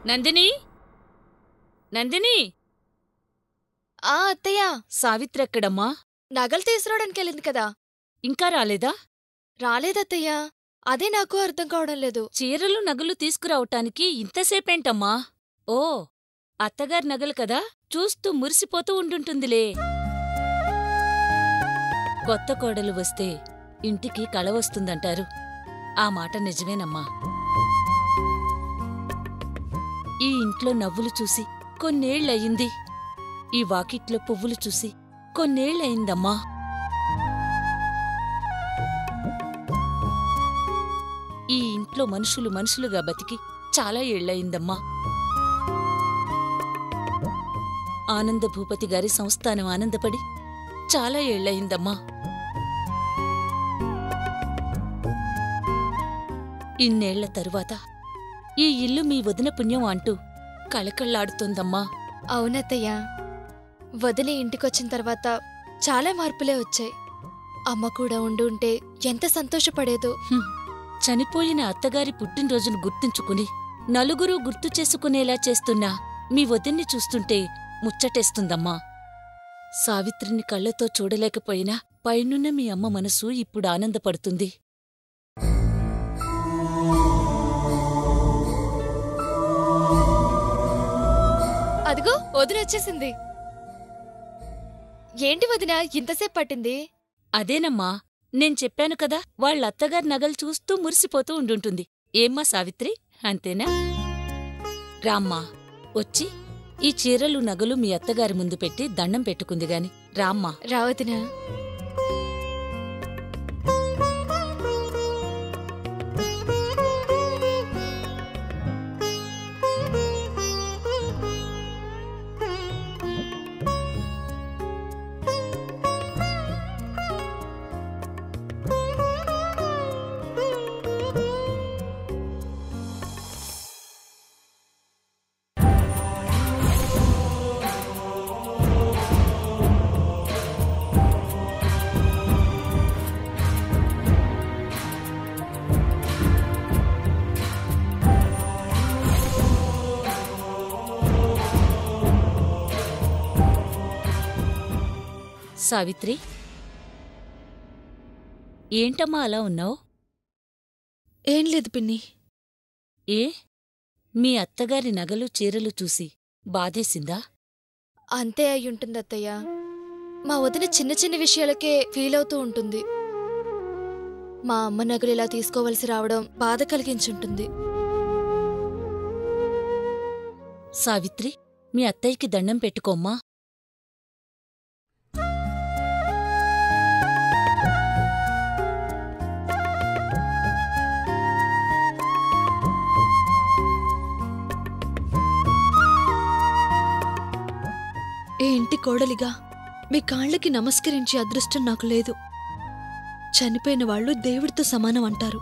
Speaker 5: నందిని, నందిని.
Speaker 9: అత్తయ్య.
Speaker 5: సావిత్రెక్కడమ్మా?
Speaker 9: నగలు తీసుకురావడానికి వెళ్ళింది కదా.
Speaker 5: ఇంకా రాలేదా?
Speaker 9: రాలేదత్తయ్య, అదే నాకు అర్థం కావడం లేదు.
Speaker 5: చీరలు నగలు తీసుకురావటానికి ఇంతసేపేంటమ్మా? ఓ, అత్తగారి నగలు కదా, చూస్తూ మురిసిపోతూ ఉండుంటుందిలే. కొత్త కోడలు వస్తే ఇంటికి కళ వస్తుందంటారు. ఆ మాట నిజమేనమ్మా. ఈ ఇంట్లో నవ్వులు చూసి కొన్నేళ్లయింది. ఈ వాకిట్లో పువ్వులు చూసి కొన్నేళ్లయిందమ్మా. ఈ ఇంట్లో మనుషులుగా బతికి చాలా ఏళ్లయిందమ్మా. ఆనంద భూపతి గారి సంస్థానం ఆనందపడి చాలా ఏళ్లయిందమ్మా. ఇన్నేళ్ల తరువాత ఈ ఇల్లు మీ వదిన పుణ్యం అంటూ కళకళ్లాడుతోందమ్మా.
Speaker 9: అవునత్తయ్య, వదిన ఇంటికొచ్చిన తర్వాత చాలా మార్పులే వచ్చాయి. అమ్మ కూడా ఉండుంటే ఎంత సంతోషపడేదో.
Speaker 5: చనిపోయిన అత్తగారి పుట్టినరోజును గుర్తుంచుకుని నలుగురూ గుర్తు చేసుకునేలా చేస్తున్నా మీ వదిన్ని చూస్తుంటే ముచ్చటేస్తుందమ్మా. సావిత్రిని కళ్లతో చూడలేకపోయినా పైనున్న మీ అమ్మ మనసు ఇప్పుడు ఆనందపడుతుంది.
Speaker 9: అదిగో వదిన వచ్చేసింది. ఏంటి వదిన ఇంతసేపు పట్టింది?
Speaker 5: అదేనమ్మా, నేను చెప్పాను కదా, వాళ్ళ అత్తగారి నగలు చూస్తూ మురిసిపోతూ ఉండుంటుంది. ఏమ్మా సావిత్రి, అంతేనా? రామ్మా, వచ్చి ఈ చీరలు నగలు మీ అత్తగారి ముందు పెట్టి దండం పెట్టుకుంది గాని. రామ్మా.
Speaker 9: రావదినా.
Speaker 5: సావిత్రి, ఏంటమ్మా అలా ఉన్నావు?
Speaker 1: ఏం లేదు పిన్ని.
Speaker 5: ఏ, మీ అత్తగారి నగలు చీరలు చూసి బాధేసిందా?
Speaker 9: అంతే అయ్యుంటుంది అత్తయ్య. మా వదిన చిన్న చిన్న విషయాలకే ఫీల్ అవుతూ ఉంటుంది. మా అమ్మ నగలు ఇలా తీసుకోవలసి రావడం బాధ కలిగించుంటుంది.
Speaker 5: సావిత్రి, మీ అత్తయ్యకి దండం పెట్టుకోమ్మా.
Speaker 1: ఏ ఇంటి కోడలిగా మీ కాళ్ళకి నమస్కరించే అదృష్టం నాకు లేదు. చనిపోయిన వాళ్ళు దేవుడితో సమానం అంటారు.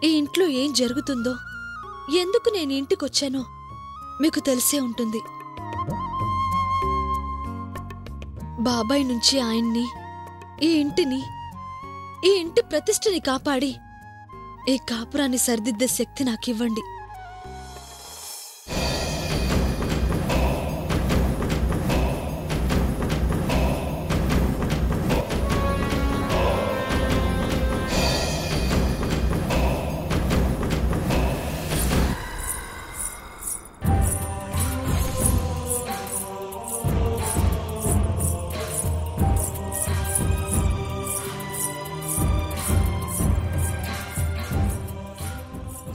Speaker 1: ఈ ఇంట్లో ఏం జరుగుతుందో, ఎందుకు నేను ఇంటికొచ్చానో మీకు తెలిసే ఉంటుంది. బాబాయ్ నుంచి ఆయన్ని, ఈ ఇంటిని, ఈ ఇంటి ప్రతిష్టని కాపాడి ఈ కాపురాన్ని సరిదిద్దే శక్తి నాకివ్వండి.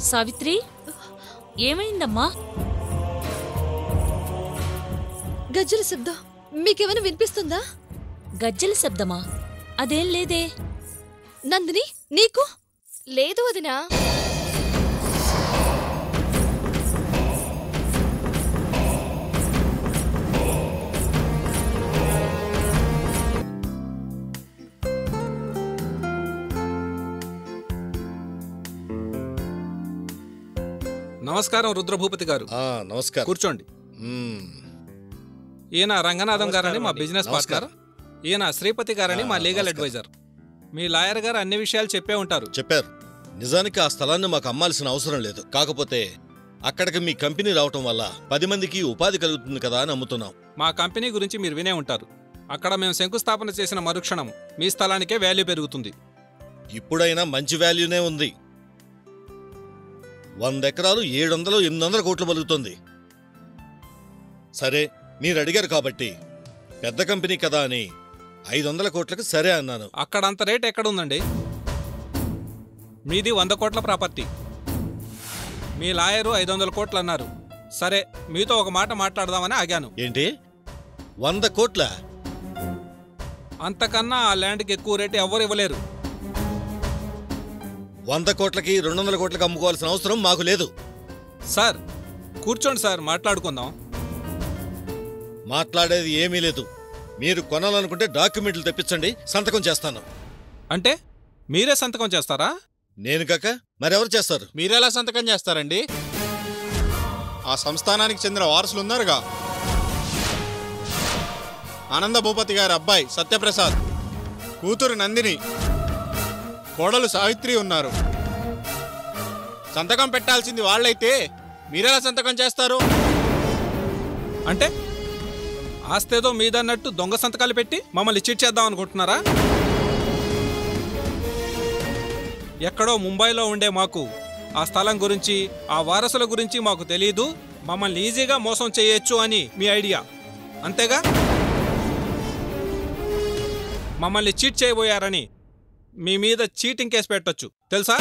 Speaker 5: సావిత్రి, ఏమైందమ్మా?
Speaker 1: గజ్జల శబ్దం మీకేమైనా వినిపిస్తుందా?
Speaker 5: గజ్జల శబ్దమా? అదేం లేదే.
Speaker 1: నందిని, నీకు?
Speaker 9: లేదు వదినా.
Speaker 13: నమస్కారం రుద్రభూపతి గారు.
Speaker 3: నమస్కారం.
Speaker 13: కూర్చోండి. ఈయన రంగనాథం గారని మా బిజినెస్ పార్ట్నర్. ఈయన శ్రీపతి గారని మా లీగల్ అడ్వైజర్. మీ లాయర్ గారు అన్ని విషయాలు చెప్పే ఉంటారు.
Speaker 3: చెప్పారు. నిజానికి ఆ స్థలాన్ని మాకు అమ్మాల్సిన అవసరం లేదు. కాకపోతే అక్కడికి మీ కంపెనీ రావటం వల్ల 10 మందికి ఉపాధి కలుగుతుంది కదా అని అమ్ముతున్నాం.
Speaker 13: మా కంపెనీ గురించి మీరు వినే ఉంటారు. అక్కడ మేము శంకుస్థాపన చేసిన మరుక్షణం మీ స్థలానికే వాల్యూ పెరుగుతుంది.
Speaker 3: ఇప్పుడైనా మంచి వాల్యూనే ఉంది. 100 ఎకరాలు 700-800 కోట్లు పలుకుతుంది. సరే, మీరు అడిగారు కాబట్టి పెద్ద కంపెనీ కదా అని 500 కోట్లకు సరే అన్నాను.
Speaker 13: అక్కడంత రేట్ ఎక్కడుందండి? మీది 100 కోట్ల ప్రాపర్టీ. మీ లాయరు 500 కోట్లు అన్నారు. సరే, మీతో ఒక మాట మాట్లాడదామని ఆగాను.
Speaker 3: ఏంటి, 100 కోట్ల?
Speaker 13: అంతకన్నా ఆ ల్యాండ్కి ఎక్కువ రేటు ఎవ్వరు ఇవ్వలేరు.
Speaker 3: 100 కోట్లకి 200 కోట్లకి అమ్ముకోవాల్సిన అవసరం మాకు లేదు.
Speaker 13: సార్, కూర్చోండి సార్, మాట్లాడుకుందాం.
Speaker 3: మాట్లాడేది ఏమీ లేదు. మీరు కొనాలనుకుంటే డాక్యుమెంట్లు తెప్పించండి, సంతకం చేస్తాను.
Speaker 13: అంటే మీరే సంతకం చేస్తారా?
Speaker 3: నేను కాక మరెవరు చేస్తారు?
Speaker 6: మీరెలా సంతకం చేస్తారండి? ఆ సంస్థానానికి చెందిన వారసులు ఉన్నారుగా. ఆనంద భూపతి గారి అబ్బాయి సత్యప్రసాద్, కూతురు నందిని, కోడలు సావిత్రి ఉన్నారు. సంతకం పెట్టాల్సింది వాళ్ళైతే మీరెలా సంతకం చేస్తారు?
Speaker 13: అంటే ఆస్తేదో మీదన్నట్టు దొంగ సంతకాలు పెట్టి మమ్మల్ని చీట్ చేద్దాం అనుకుంటున్నారా? ఎక్కడో ముంబైలో ఉండే మాకు ఆ స్థలం గురించి, ఆ వారసుల గురించి మాకు తెలీదు, మమ్మల్ని ఈజీగా మోసం చేయొచ్చు అని మీ ఐడియా, అంతేగా? మమ్మల్ని చీట్ చేయబోయారని మీ మీద చీటింగ్ కేసు పెట్టొచ్చు, తెలుసా?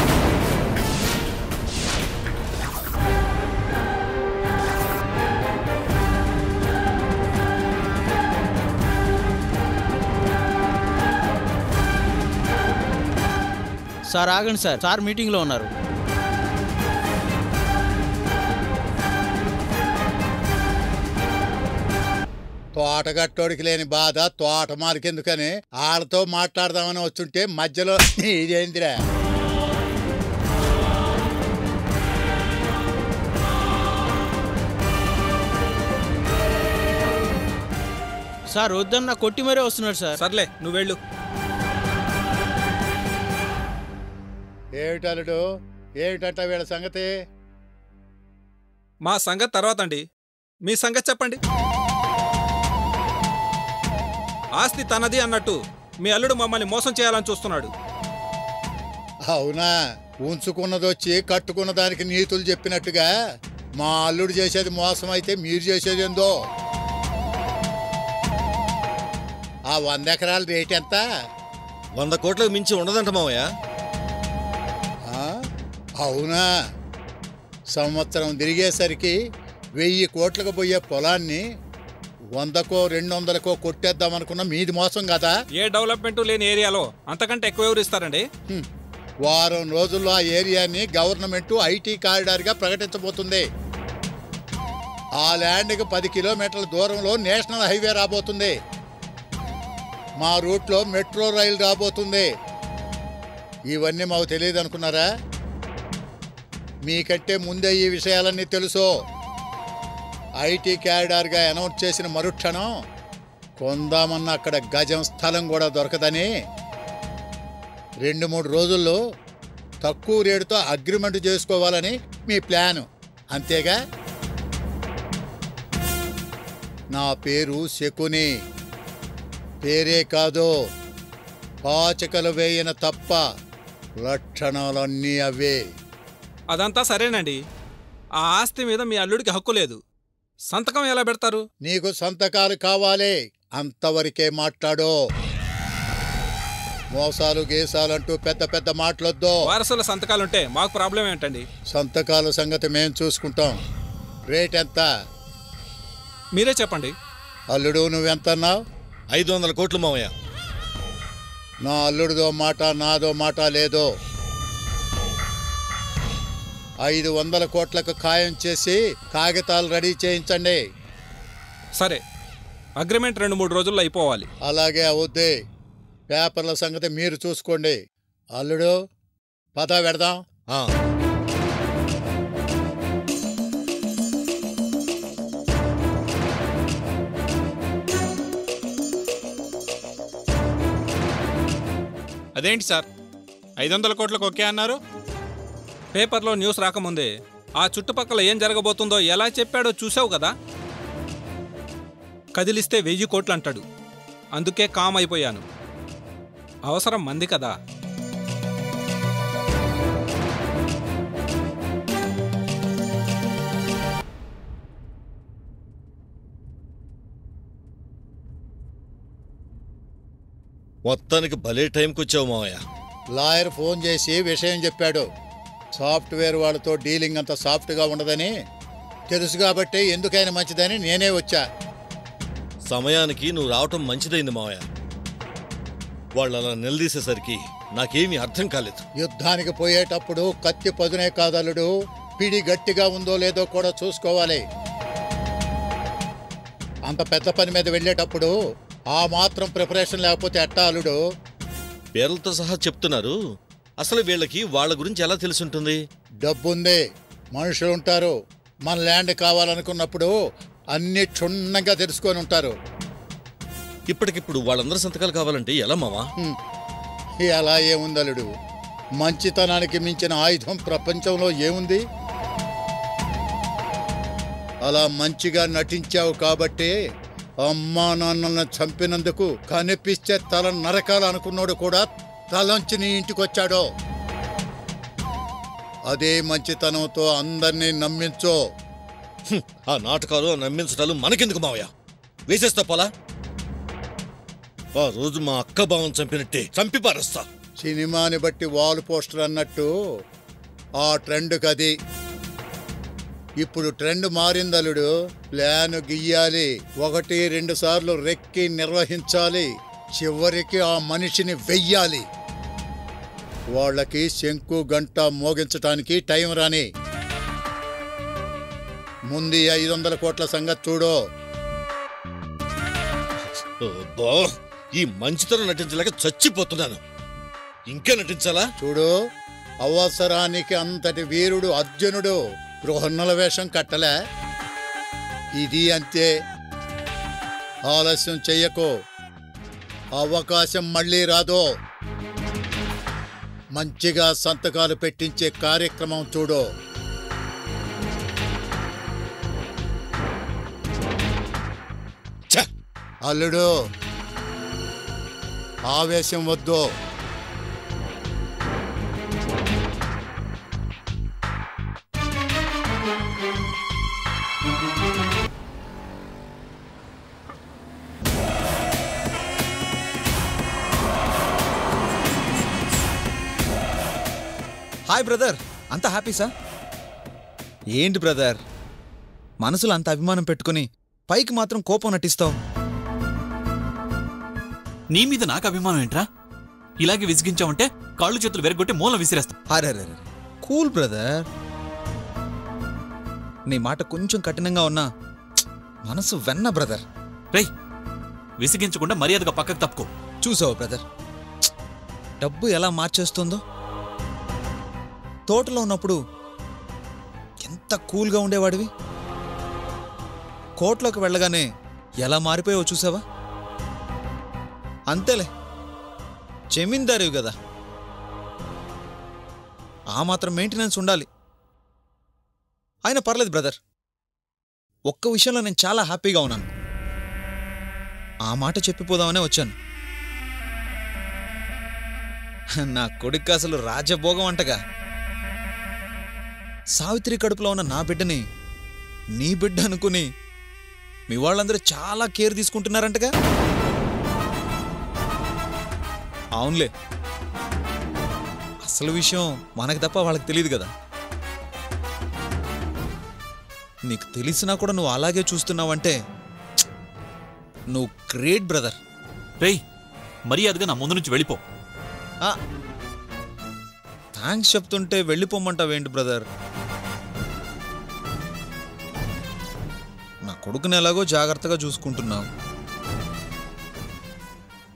Speaker 14: సార్ ఆగండి సార్, సార్ మీటింగ్లో ఉన్నారు.
Speaker 15: తోటగట్టోడికి లేని బాధ తోటమాలికెందుకని ఆళ్ళతో మాట్లాడదామని వచ్చుంటే మధ్యలో ఇదేందిరా?
Speaker 14: సార్ వద్దన్న కొట్టి మరే వస్తున్నాడు సార్.
Speaker 13: సర్లే నువ్వు వెళ్ళు.
Speaker 15: ఏమిటలుడు, ఏమిటంట వీళ్ళ సంగతి?
Speaker 13: మా సంగతి తర్వాత అండి, మీ సంగతి చెప్పండి. ఆస్తి తనది అన్నట్టు మీ అల్లుడు మమ్మల్ని మోసం చేయాలని చూస్తున్నాడు.
Speaker 15: అవునా? ఉంచుకున్నదొచ్చి కట్టుకున్న దానికి నీతులు చెప్పినట్టుగా మా అల్లుడు చేసేది మోసం అయితే మీరు చేసేది ఏందో? ఆ 100 ఎకరాల రేట్ ఎంత?
Speaker 3: 100 కోట్లకు మించి ఉండదంట మావయ్య.
Speaker 15: అవునా? సంవత్సరం తిరిగేసరికి 1000 కోట్లకు పోయే పొలాన్ని 100కో 200కో కొట్టేద్దామనుకున్న మీది మోసం కదా?
Speaker 13: ఏ డెవలప్మెంట్ లేని ఏరియాలో అంతకంటే ఎక్కువ ఎవరు ఇస్తారండి?
Speaker 15: వారం రోజుల్లో ఆ ఏరియాని గవర్నమెంట్ ఐటీ కారిడార్గా ప్రకటించబోతుంది. ఆ ల్యాండ్కి 10 కిలోమీటర్ల దూరంలో నేషనల్ హైవే రాబోతుంది. మా రూట్లో మెట్రో రైలు రాబోతుంది. ఇవన్నీ మాకు తెలియదు అనుకున్నారా? మీకంటే ముందే ఈ విషయాలన్నీ తెలుసు. ఐటీ క్యారిడార్గా అనౌన్స్ చేసిన మరుక్షణం కొందామన్న అక్కడ గజం స్థలం కూడా దొరకదని 2-3 రోజుల్లో తక్కువ రేటుతో అగ్రిమెంట్ చేసుకోవాలని మీ ప్లాను, అంతేగా? నా పేరు శకుని. పేరే కాదు, పాచికలు వేయన తప్ప లక్షణాలన్నీ అవే.
Speaker 13: అదంతా సరేనండి. ఆ ఆస్తి మీద మీ అల్లుడికి హక్కు లేదు. సంతకం ఎలా పెడతారు?
Speaker 15: నీకు సంతకాలు కావాలి, అంతవరకే మాట్లాడు. మోసాలు గీసాలంటూ పెద్ద పెద్ద మాటలొద్దు.
Speaker 13: వారసుల సంతకాలుంటే మాకు ప్రాబ్లం ఏంటండి?
Speaker 15: సంతకాల సంగతి మేం చూసుకుంటాం. రేట్ ఎంత?
Speaker 13: మీరే చెప్పండి.
Speaker 15: అల్లుడు నువ్వెంతన్నావు?
Speaker 3: 500 కోట్లు మావయ్య.
Speaker 15: నా అల్లుడిదో మాట నాదో మాట లేదో. 500 కోట్లకు ఖాయం చేసి కాగితాలు రెడీ చేయించండి.
Speaker 13: సరే, అగ్రిమెంట్ 2-3 రోజుల్లో అయిపోవాలి.
Speaker 15: అలాగే అవుద్ది. పేపర్ల సంగతి మీరు చూసుకోండి. అల్లుడు పద పెడదాం.
Speaker 6: అదేంటి సార్ 500 కోట్లకు ఓకే అన్నారు?
Speaker 13: పేపర్లో న్యూస్ రాకముందే ఆ చుట్టుపక్కల ఏం జరగబోతుందో ఎలా చెప్పాడో చూసావు కదా. కదిలిస్తే 1000 కోట్లు అంటాడు. అందుకే కామ్ అయిపోయాను. అవసరం మంది కదా.
Speaker 3: మొత్తానికి భలే టైంకి వచ్చావు మావయ్య.
Speaker 15: లాయర్ ఫోన్ చేసి విషయం చెప్పాడు. సాఫ్ట్వేర్ వాళ్ళతో డీలింగ్ అంత సాఫ్ట్గా ఉండదని తెలుసు కాబట్టి ఎందుకైనా మంచిదని నేనే వచ్చా.
Speaker 3: సమయానికి నువ్వు రావటం మంచిదైంది మావయ్య. వాళ్ళు అలా నిలదీసేసరికి నాకేమీ అర్థం కాలేదు.
Speaker 15: యుద్ధానికి పోయేటప్పుడు కత్తి పదునే కాదలుడు, పిడి గట్టిగా ఉందో లేదో కూడా చూసుకోవాలి. అంత పెద్ద పని మీద వెళ్ళేటప్పుడు ఆ మాత్రం ప్రిపరేషన్ లేకపోతే ఎట్టా అల్లుడు?
Speaker 3: పేర్లతో సహా చెప్తున్నారు. అసలు వీళ్ళకి వాళ్ళ గురించి ఎలా తెలుసుంటుంది?
Speaker 15: డబ్బుంది, మనుషులుంటారు. మన ల్యాండ్ కావాలనుకున్నప్పుడు అన్ని క్షుణ్ణంగా తెలుసుకొని ఉంటారు.
Speaker 3: ఇప్పటికిప్పుడు వాళ్ళందరూ సంతకాలు కావాలంటే ఎలా మావా?
Speaker 15: ఎలా ఏముంది అల్లుడు? మంచితనానికి మించిన ఆయుధం ప్రపంచంలో ఏముంది? అలా మంచిగా నటించావు కాబట్టి అమ్మా నాన్నలను చంపినందుకు కనిపిస్తే తల నరకాలనుకున్నాడు కూడా తలంచి నీ ఇంటికొచ్చాడో. అదే మంచితనంతో అందరినీ నమ్మించో.
Speaker 3: ఆ నాటకాలు నమ్మించటాలు మనకెందుకు మావయ్య? వేసేస్తా పోలా. ఆ రోజు మా అక్క బావని చంపినట్టే చంపి పారేస్తా.
Speaker 15: సినిమాని బట్టి వాల్ పోస్టర్ అన్నట్టు ఆ ట్రెండ్ కది. ఇప్పుడు ట్రెండ్ మారిందలుడు. ప్లాన్ గీయాలి, 1-2 సార్లు రెక్కి నిర్వహించాలి, చివరికి ఆ మనిషిని వెయ్యాలి. వాళ్ళకి శంకు గంట మోగించటానికి టైం రాని. ముందు 500 కోట్ల సంగతి చూడు.
Speaker 3: ఈ మంచితనం నటించలేక చచ్చిపోతున్నాను. ఇంకా నటించాలా?
Speaker 15: చూడు, అవసరానికి అంతటి వీరుడు అర్జునుడు గృహన్నల వేషం కట్టలే. ఇది అంతే. ఆలస్యం చెయ్యకు, అవకాశం మళ్ళీ రాదు. మంచిగా సంతకాలు పెట్టించే కార్యక్రమం చూడు. అల్లుడు, ఆవేశం వద్దు.
Speaker 7: హాయ్ బ్రదర్, అంత హ్యాపీ సార్? ఏంటి బ్రదర్, మనసులో అంత అభిమానం పెట్టుకుని పైకి మాత్రం కోపం నటిస్తావు?
Speaker 2: నీ మీద నాకు అభిమానం ఏంట్రా? ఇలాగే విసిగించావంటే కాళ్ళు చేతులు వెరగొట్టి మూలం విసిరేస్తా.
Speaker 7: అరే కూల్ బ్రదర్. నీ మాట కొంచెం కఠినంగా ఉన్నా మనసు వెన్న బ్రదర్.
Speaker 2: రేయ్, విసిగించకుండా మర్యాదగా పక్కకు తప్పుకో.
Speaker 7: చూసావు బ్రదర్, డబ్బు ఎలా మార్చేస్తుందో. తోటలో ఉన్నప్పుడు ఎంత కూల్గా ఉండేవాడివి, కోట్లోకి వెళ్ళగానే ఎలా మారిపోయావో చూసావా? అంతేలే, జమీందారివి కదా, ఆ మాత్రం మెయింటెనెన్స్ ఉండాలి. అయినా పర్లేదు బ్రదర్, ఒక్క విషయంలో నేను చాలా హ్యాపీగా ఉన్నాను. ఆ మాట చెప్పిపోదామనే వచ్చాను. నా కొడుకు అసలు రాజభోగం అంటగా. సావిత్రి కడుపులో ఉన్న నా బిడ్డని నీ బిడ్డ అనుకుని మీ వాళ్ళందరూ చాలా కేర్ తీసుకుంటున్నారంటగా. అవునులే, అసలు విషయం మనకు తప్ప వాళ్ళకి తెలియదు కదా. నీకు తెలిసినా కూడా నువ్వు అలాగే చూస్తున్నావంటే నువ్వు గ్రేట్ బ్రదర్.
Speaker 2: రేయ్, మర్యాదగా నా ముందు నుంచి వెళ్ళిపో.
Speaker 7: థ్యాంక్స్ చెప్తుంటే వెళ్ళిపోమ్మంటావేంటి బ్రదర్? నా కొడుకుని ఎలాగో జాగ్రత్తగా చూసుకుంటున్నావు.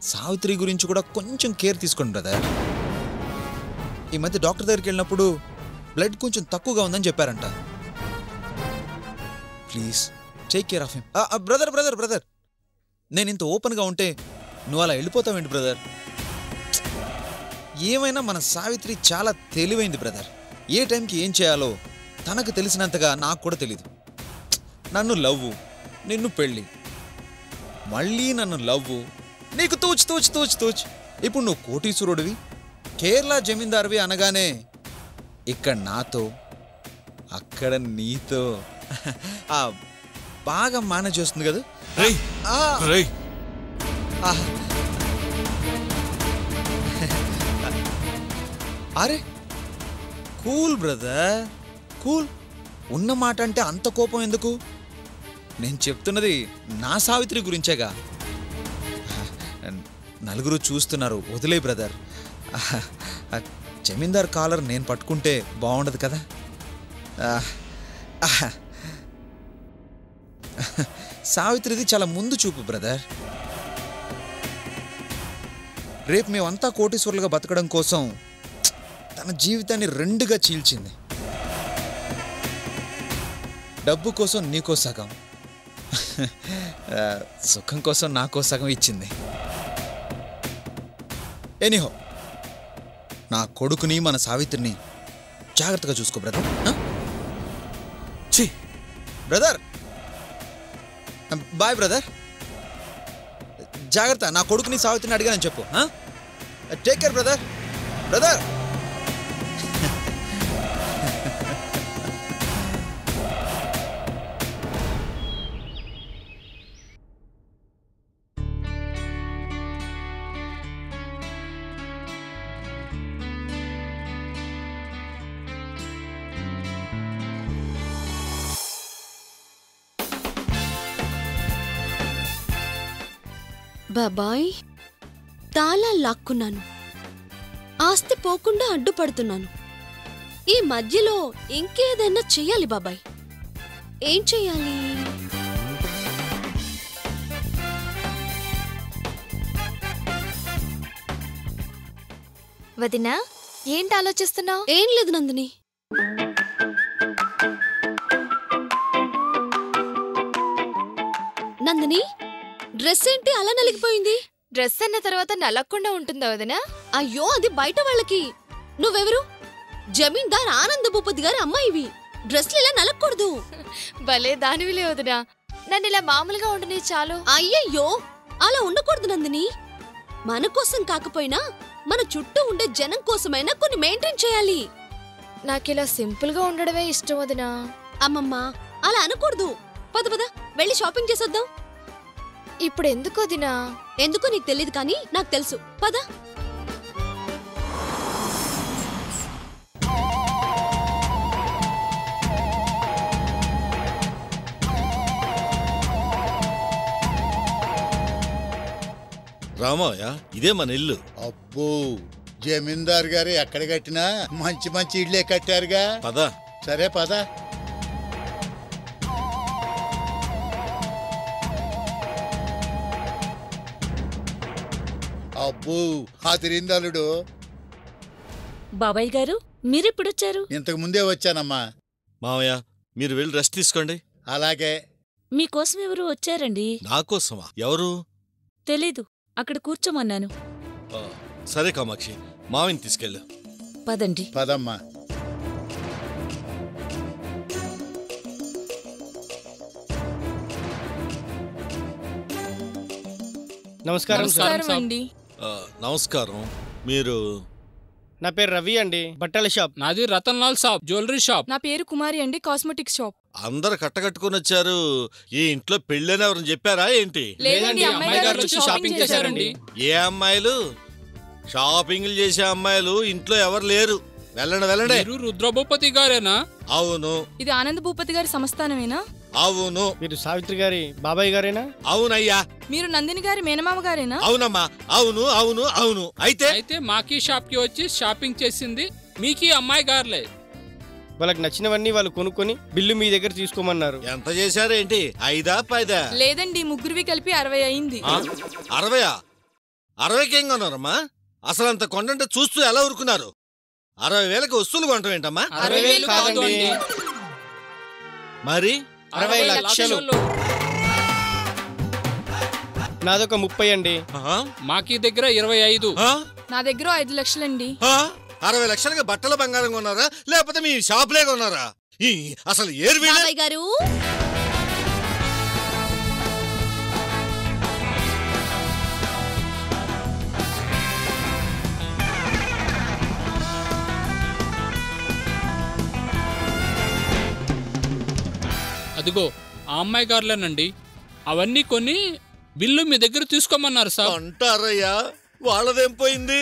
Speaker 7: సావిత్రి గురించి కూడా కొంచెం కేర్ తీసుకోండి బ్రదర్. ఈ మధ్య డాక్టర్ దగ్గరికి వెళ్ళినప్పుడు బ్లడ్ కొంచెం తక్కువగా ఉందని చెప్పారంట. Please take care of him. Brother brother brother, నేను ఇంత ఓపెన్గా ఉంటే నువ్వు అలా వెళ్ళిపోతావేంటి బ్రదర్? ఏమైనా మన సావిత్రి చాలా తెలివైంది బ్రదర్. ఏ టైంకి ఏం చేయాలో తనకు తెలిసినంతగా నాకు కూడా తెలీదు. నన్ను లవ్వు, నిన్ను పెళ్ళి, మళ్ళీ నన్ను లవ్వు, నీకు తూచ్ తూచ్ తూచ్ తూచ్. ఇప్పుడు నువ్వు కోటీశ్వరుడివి, కేరళ జమీందారువి అనగానే ఇక్కడ నాతో, అక్కడ నీతో బాగా మేనేజ్ చేస్తుంది కదా. అరే కూల్ బ్రదర్, కూల్. ఉన్న మాట అంటే అంత కోపం ఎందుకు? నేను చెప్తున్నది నా సావిత్రి గురించేగా. నలుగురు చూస్తున్నారు, వదిలే బ్రదర్. జమీందార్ కాలర్ నేను పట్టుకుంటే బాగుండదు కదా. సావిత్రిది చాలా ముందు చూపు బ్రదర్. రేపు మేమంతా కోటీశ్వరులుగా బతకడం కోసం తన జీవితాన్ని రెండుగా చీల్చింది. డబ్బు కోసం నీకో సగం, సుఖం కోసం నాకో సగం ఇచ్చింది. ఎనీహో, నా కొడుకుని మన సావిత్రిని జాగ్రత్తగా చూసుకో బ్రదర్. Brother bye brother. జాగ్రత్త, నా కొడుకుని సావిత్రిని అడిగానని చెప్పు. Take care brother. బ్రదర్
Speaker 1: బాబాయ్, తాళాలు లాక్కున్నాను, ఆస్తి పోకుండా అడ్డుపడుతున్నాను. ఈ మధ్యలో ఇంకేదైనా చెయ్యాలి బాబాయ్. ఏం చెయ్యాలి?
Speaker 9: వదినా, ఏంటి ఆలోచిస్తున్నావు?
Speaker 1: ఏం లేదు నందిని. నందిని, డ్రెస్ ఏంటి అలా నలిగిపోయింది?
Speaker 9: డ్రెస్ అన్న తర్వాత నలగకుండా ఉంటుందా వదినా?
Speaker 1: అయ్యో, అది బయట వాళ్ళకి. నువ్వెవరు? జమీందార్ ఆనంద భూపతి గారి అమ్మాయివి. డ్రెస్లు ఇలా నలగకూడదు.
Speaker 9: భలే దానివిలే వదినా. నన్ను ఇలా మామూలుగా ఉండని చాలు.
Speaker 1: అయ్యయ్యో, అలా ఉండకూడదు నందిని. మన కోసం కాకపోయినా మన చుట్టూ ఉండే జనం కోసమైనా కొన్ని మెయింటైన్ చేయాలి.
Speaker 9: నాకిలా సింపుల్ గా ఉండడమే ఇష్టం వదినా.
Speaker 1: అమ్మమ్మ, అలా అనకూడదు. పద పద, వెళ్ళి షాపింగ్ చేసొద్దాం.
Speaker 9: ఇప్పుడు ఎందుకు వదినా?
Speaker 1: ఎందుకో నీకు తెలియదు కానీ నాకు తెలుసు. పద.
Speaker 3: రామయ్య, ఇదే మన ఇల్లు.
Speaker 15: అబ్బో, జమీందార్ గారు ఎక్కడ కట్టినా మంచి మంచి ఇళ్లే కట్టారుగా.
Speaker 3: పద.
Speaker 15: సరే పద. అబ్బో, అదిరిందలుడు.
Speaker 5: బాబాయ్ గారు, మీరెప్పుడొచ్చారు?
Speaker 15: ఇంతకు ముందే వచ్చానమ్మా.
Speaker 3: మావయ్య, మీరు వెళ్ళి రెస్ట్ తీసుకోండి.
Speaker 15: అలాగే.
Speaker 5: మీకోసం ఎవరు వచ్చారండి?
Speaker 3: నాకోసమా? ఎవరు?
Speaker 5: తెలీదు, అక్కడ కూర్చోమన్నాను.
Speaker 3: సరే కామాక్షి, మావిని తీసుకెళ్ళు.
Speaker 5: పదండి.
Speaker 15: పదమ్మా.
Speaker 14: నమస్కారం అండి.
Speaker 3: నమస్కారం. మీరు?
Speaker 14: నా పేరు రవి అండి, బట్టల షాప్. నాది Ratan Lal shop, jewellery shop.
Speaker 16: నా పేరు కుమారి అండి, కాస్మెటిక్స్ షాప్.
Speaker 3: అందరు కట్టకట్టుకుని వచ్చారు. ఈ ఇంట్లో పెళ్ళని ఎవరిని చెప్పారా ఏంటి?
Speaker 16: లేదండి, అమ్మాయి గారు వచ్చి షాపింగ్ చేశారండి.
Speaker 3: ఏ అమ్మాయిలు? షాపింగ్లు చేసే అమ్మాయిలు ఇంట్లో ఎవరు లేరు. వెళ్ళండి వెళ్ళండి.
Speaker 14: రుద్రభూపతి గారేనా?
Speaker 3: అవును.
Speaker 16: ఇది ఆనంద భూపతి గారి సంస్థానమేనా?
Speaker 3: అవును.
Speaker 14: మీరు సావిత్రి గారి బాబాయ్ గారేనా?
Speaker 3: అవునయ్యా.
Speaker 16: మీరు నందిని గారి మేనమామ గారేనా?
Speaker 3: అవునమ్మా. అవును అవును అవును.
Speaker 14: అయితే మాకీ షాప్ కి వచ్చి షాపింగ్ చేసింది మీకీ అమ్మాయి గారులే. వాళ్ళకి నచ్చినవన్నీ వాళ్ళు కొనుక్కొని బిల్లు మీ దగ్గర తీసుకోమన్నారు.
Speaker 3: ఎంత చేశారేంటి? 5 10?
Speaker 16: లేదండి, ముగ్గురివి కలిపి 60 అయింది.
Speaker 3: 60? 60కి ఏం కొన్నారమ్మా? అసలు అంత కొండంటే చూస్తూ ఎలా ఊరుకున్నారు? 60,000కి వస్తువులు కొనటం ఏంటమ్మా?
Speaker 14: 60,000 కాదండి.
Speaker 3: మరి
Speaker 14: 60 లక్షలు. నాదొక 30 అండి. మాకీ దగ్గర 25.
Speaker 16: నా దగ్గర 5 లక్షలండి.
Speaker 3: 60 లక్షలకి బట్టల బంగారం కొన్నారా లేకపోతే మీ షాపులే కొన్నారా? అసలు
Speaker 1: బాబాయ్ గారు,
Speaker 14: అదిగో ఆ అమ్మాయి గారులేనండి. అవన్నీ కొన్ని బిల్లు మీ దగ్గర తీసుకోమన్నారు సార్.
Speaker 3: అంటారయ్యా, వాళ్ళదేం పోయింది?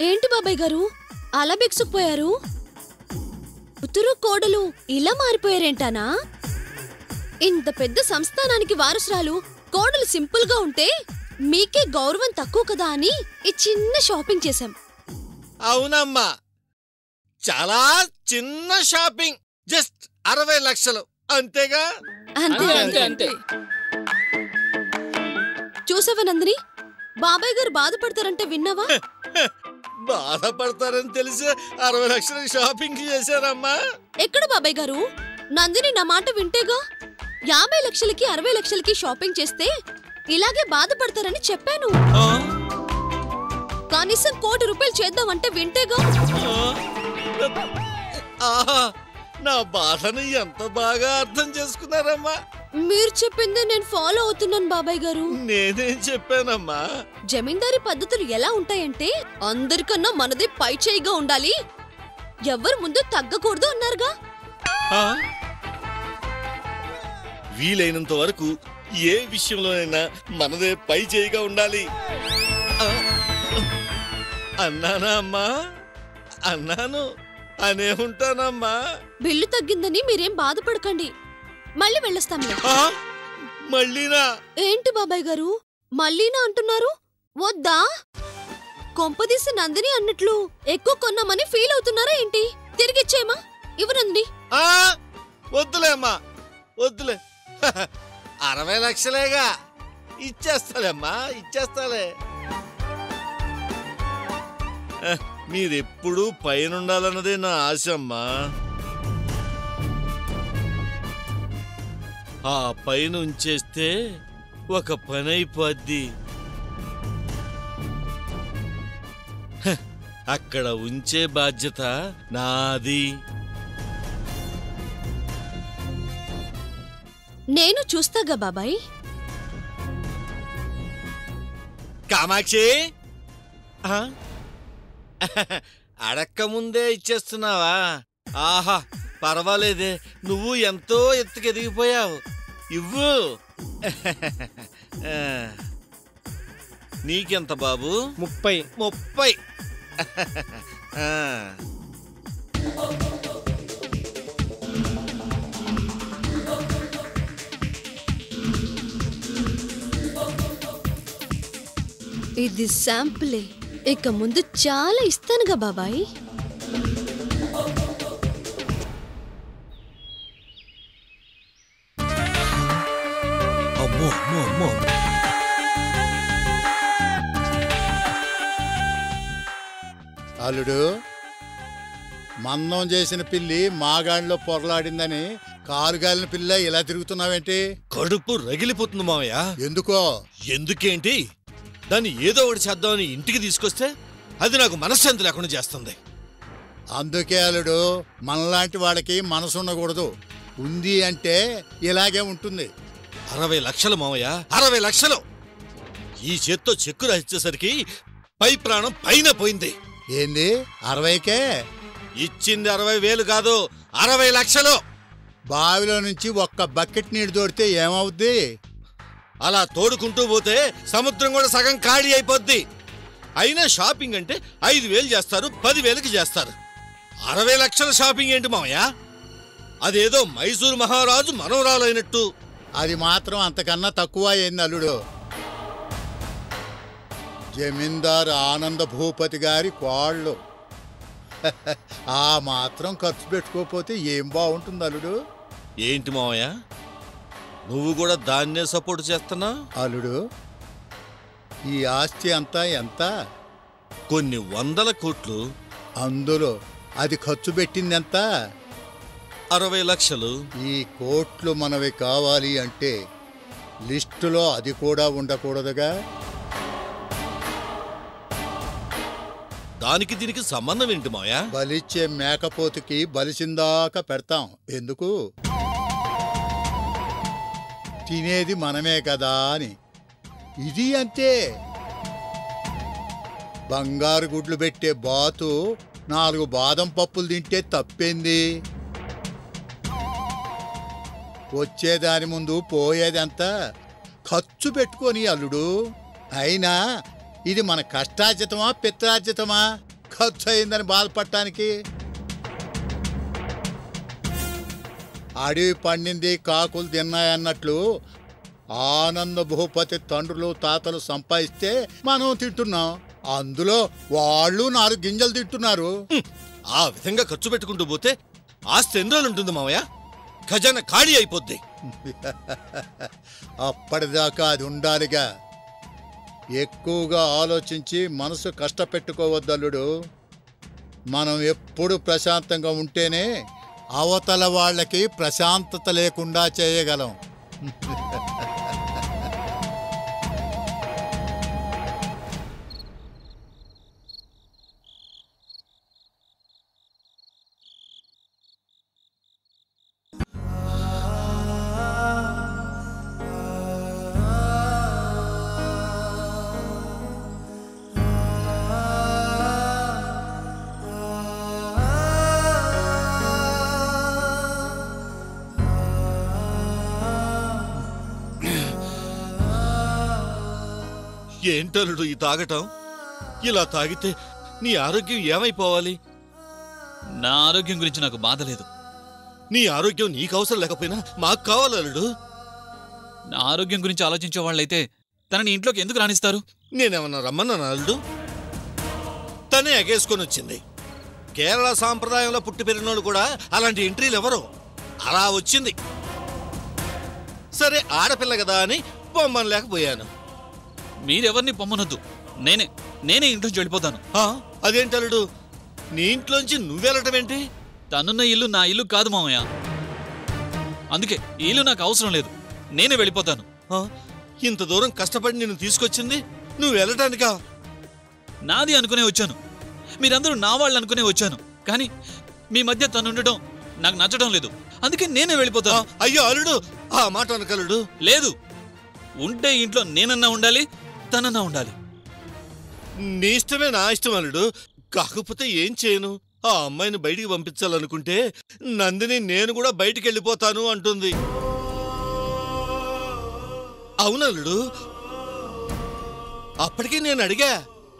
Speaker 1: ఏంటి బాబాయ్ గారు అలా బిగుసుకుపోయారు? కూతురు కోడలు ఇలా మారిపోయారేంటానా? ఇంత పెద్ద సంస్థానానికి వారసురాలు కోడలు సింపుల్ గా ఉంటే మీకే గౌరవం తక్కువ కదా అని ఈ చిన్న షాపింగ్ చేశాం.
Speaker 12: అవునమ్మా, చాలా చిన్న షాపింగ్, జస్ట్ 60 లక్షలు అంతేగా.
Speaker 1: అంతే. చూసావా నందిని, బాబాయ్ గారు బాధపడతారంటే విన్నావా?
Speaker 12: బాధపడతారని తెలిసి 60 లక్షలకి షాపింగ్ చేశారమ్మా.
Speaker 1: ఎక్కడ బాబాయ్ గారు, నందిని నా మాట వింటేగా. 50 లక్షలకి 60 లక్షలకి షాపింగ్ చేస్తే ఇలాగే బాధపడతారని చెప్పాను. కనీసం 1 కోటి రూపాయలు చేద్దామంటే వింటేగా.
Speaker 12: ఆహా, నా బాధను ఎంత బాగా అర్థం చేసుకున్నారమ్మా.
Speaker 1: మీరు చెప్పిందే నేను ఫాలో అవుతున్నాను బాబాయ్ గారు.
Speaker 12: నేనేం చెప్పానమ్మా?
Speaker 1: జమీందారీ పద్ధతులు ఎలా ఉంటాయంటే అందరికన్నా మనదే పై చేయిగా ఉండాలి, ఎవరు ముందు తగ్గకూడదు అన్నారుగా.
Speaker 3: వీలైనంత వరకు ఏ విషయంలోనైనా మనదే పై చేయిగా ఉండాలి
Speaker 12: అన్నానా అమ్మా? అన్నాను, అనే ఉంటానమ్మా.
Speaker 1: బిల్లు తగ్గిందని మీరేం బాధపడకండి, మళ్ళీ వెళ్ళొస్తాంలే.
Speaker 12: మళ్ళీనా?
Speaker 1: ఏంటి బాబాయ్ గారు మళ్ళీనా అంటున్నారు? వద్దా? కొంపదీసి నందిని అన్నట్లు ఎక్కువ కొన్నామని ఫీల్ అవుతున్నారా ఏంటి? తిరిగిచ్చేమా? ఇవ్వనంది.
Speaker 12: వద్దులే అమ్మా, వద్దులే. 60 లక్షలేగా, ఇచ్చేస్తాలేమ్మా, ఇచ్చేస్తాలే. మీరెప్పుడు పైనుండాలన్నదే నా ఆశ అమ్మా. ఆ పైన ఉంచేస్తే ఒక పని అయిపోద్ది. అక్కడ ఉంచే బాధ్యత నాది.
Speaker 1: నేను చూస్తాగా బాబాయ్.
Speaker 12: కామాక్షి, అడక్క ముందే ఇచ్చేస్తున్నావా? ఆహా, పర్వాలేదే, నువ్వు ఎంతో ఎత్తుకు ఎదిగిపోయావు. ఇవ్వు. నీకెంత బాబు? 30.
Speaker 1: ఇది శాంపులే, ఇక ముందు చాలా ఇస్తానుగా బాబాయ్.
Speaker 12: అమ్మో అమ్మో అమ్మో.
Speaker 15: అల్లుడు, మందం చేసిన పిల్లి మాగాడిలో పొరలాడిందని కాలుగాలిన పిల్ల ఇలా తిరుగుతున్నావేంటి?
Speaker 12: కడుపు రగిలిపోతుంది మావయ్య.
Speaker 15: ఎందుకో?
Speaker 12: ఎందుకేంటి, దాన్ని ఏదో ఒకటి చేద్దామని ఇంటికి తీసుకొస్తే అది నాకు మనశ్శాంతి లేకుండా చేస్తుంది.
Speaker 15: అందుకే అల్లుడు, మనలాంటి వాడికి మనసు ఉండకూడదు. ఉంది అంటే ఇలాగే ఉంటుంది.
Speaker 12: 60 లక్షలు మావయ్య, 60 లక్షలు. ఈ చేత్తో చెక్కు రాసేసరికి పై ప్రాణం పైన పోయింది.
Speaker 15: ఏంది 60కే?
Speaker 12: ఇచ్చింది 60,000 కాదు, 60 లక్షలు.
Speaker 15: బావిలో నుంచి ఒక్క బకెట్ నీరు తోడితే ఏమవుద్ది?
Speaker 12: అలా తోడుకుంటూ పోతే సముద్రం కూడా సగం ఖాళీ అయిపోద్ది. అయినా షాపింగ్ అంటే 5,000 చేస్తారు, 10,000కి చేస్తారు. 60 లక్షల షాపింగ్ ఏంటి మావయ్య? అదేదో మైసూరు మహారాజు మనవరాలైనట్టు.
Speaker 15: అది మాత్రం అంతకన్నా తక్కువ అయింది అల్లుడు. జమీందారు ఆనంద భూపతి గారి కోళ్ళు. ఆ మాత్రం ఖర్చు పెట్టుకోకపోతే ఏం బాగుంటుంది అల్లుడు?
Speaker 12: ఏంటి మావయ్య, నువ్వు కూడా దాన్నే సపోర్ట్ చేస్తున్నా?
Speaker 15: అల్లుడు, ఈ ఆస్తి అంతా ఎంత?
Speaker 12: కొన్ని 100 కోట్లు.
Speaker 15: అందులో అది ఖర్చు పెట్టింది ఎంత?
Speaker 12: 60 లక్షలు.
Speaker 15: ఈ కోట్లు మనవి కావాలి అంటే లిస్టులో అది కూడా ఉండకూడదుగా?
Speaker 12: దానికి దీనికి సంబంధం ఏంటి మావయ్య?
Speaker 15: బలిచ్చే మేకపోతుకి బలిసిందాక పెడతాం ఎందుకు? తినేది మనమే కదా అని. ఇది అంతే. బంగారు గుడ్లు పెట్టే బాతు 4 బాదం పప్పులు తింటే తప్పేంది? వచ్చేదాని ముందు పోయేదంతా ఖర్చు పెట్టుకొని అల్లుడు. అయినా ఇది మన కష్టార్జితమా పిత్రార్జితమా ఖర్చు అయిందని బాధపడటానికి? అడవి పండింది కాకులు తిన్నాయన్నట్లు ఆనంద భూపతి తండ్రులు తాతలు సంపాదిస్తే మనం తింటున్నాం, అందులో వాళ్ళు 4 గింజలు తింటున్నారు.
Speaker 12: ఆ విధంగా ఖర్చు పెట్టుకుంటూ పోతే ఆస్తి ఎన్ని రోజులు ఉంటుంది మావయ్య? ఖజానా ఖాళీ అయిపోద్ది.
Speaker 15: అప్పటిదాకా అది ఉండాలిగా. ఎక్కువగా ఆలోచించి మనసు కష్టపెట్టుకోవద్దల్లుడు. మనం ఎప్పుడు ప్రశాంతంగా ఉంటేనే అవతల వాళ్ళకి ప్రశాంతత లేకుండా చేయగలం.
Speaker 12: ఏంటలుడు ఈ తాగటం? ఇలా తాగితే నీ ఆరోగ్యం ఏమైపోవాలి?
Speaker 2: నా ఆరోగ్యం గురించి నాకు బాధ లేదు.
Speaker 12: నీ ఆరోగ్యం నీకు అవసరం లేకపోయినా మాకు కావాలలుడు.
Speaker 2: నా ఆరోగ్యం గురించి ఆలోచించే వాళ్ళైతే తనని ఇంట్లోకి ఎందుకు రాణిస్తారు?
Speaker 12: నేనేమన్నా రమ్మన్నా అల్లుడు? తనే ఎగేసుకొని వచ్చింది. కేరళ సాంప్రదాయంలో పుట్టి పెరిగినోళ్ళు కూడా అలాంటి ఎంట్రీలు ఎవరు? అలా వచ్చింది. సరే ఆడపిల్ల కదా అని బొమ్మను లేకపోయాను.
Speaker 2: మీరెవరిని పొమ్మనొద్దు. నేనే ఇంట్లోంచి వెళ్ళిపోతాను.
Speaker 12: అదేంటలుడు, నీ ఇంట్లోంచి నువ్వెళ్ళటం ఏంటి?
Speaker 2: తనున్న ఇల్లు నా ఇల్లు కాదు మామయ్య. అందుకే ఈ ఇల్లు నాకు అవసరం లేదు. నేనే వెళ్ళిపోతాను.
Speaker 12: ఇంత దూరం కష్టపడి నిన్ను తీసుకొచ్చింది నువ్వు వెళ్ళటానికా?
Speaker 2: నాది అనుకునే వచ్చాను. మీరందరూ నా వాళ్ళు అనుకునే వచ్చాను. కానీ మీ మధ్య తను ఉండడం నాకు నచ్చడం లేదు. అందుకే నేనే వెళ్ళిపోతాను.
Speaker 12: అయ్యో అల్లుడు, ఆ మాట అనకలుడు.
Speaker 2: లేదు, ఉంటే ఇంట్లో నేనన్నా ఉండాలి, తనన్నా ఉండాలి.
Speaker 12: నీ ఇష్టమే నా ఇష్టం అల్లుడు. కాకపోతే ఏం చేయను? ఆ అమ్మాయిని బయటికి పంపించాలనుకుంటే నందిని నేను కూడా బయటికి వెళ్ళిపోతాను అంటుంది. అవునల్లుడు. అప్పటికీ నేను అడిగా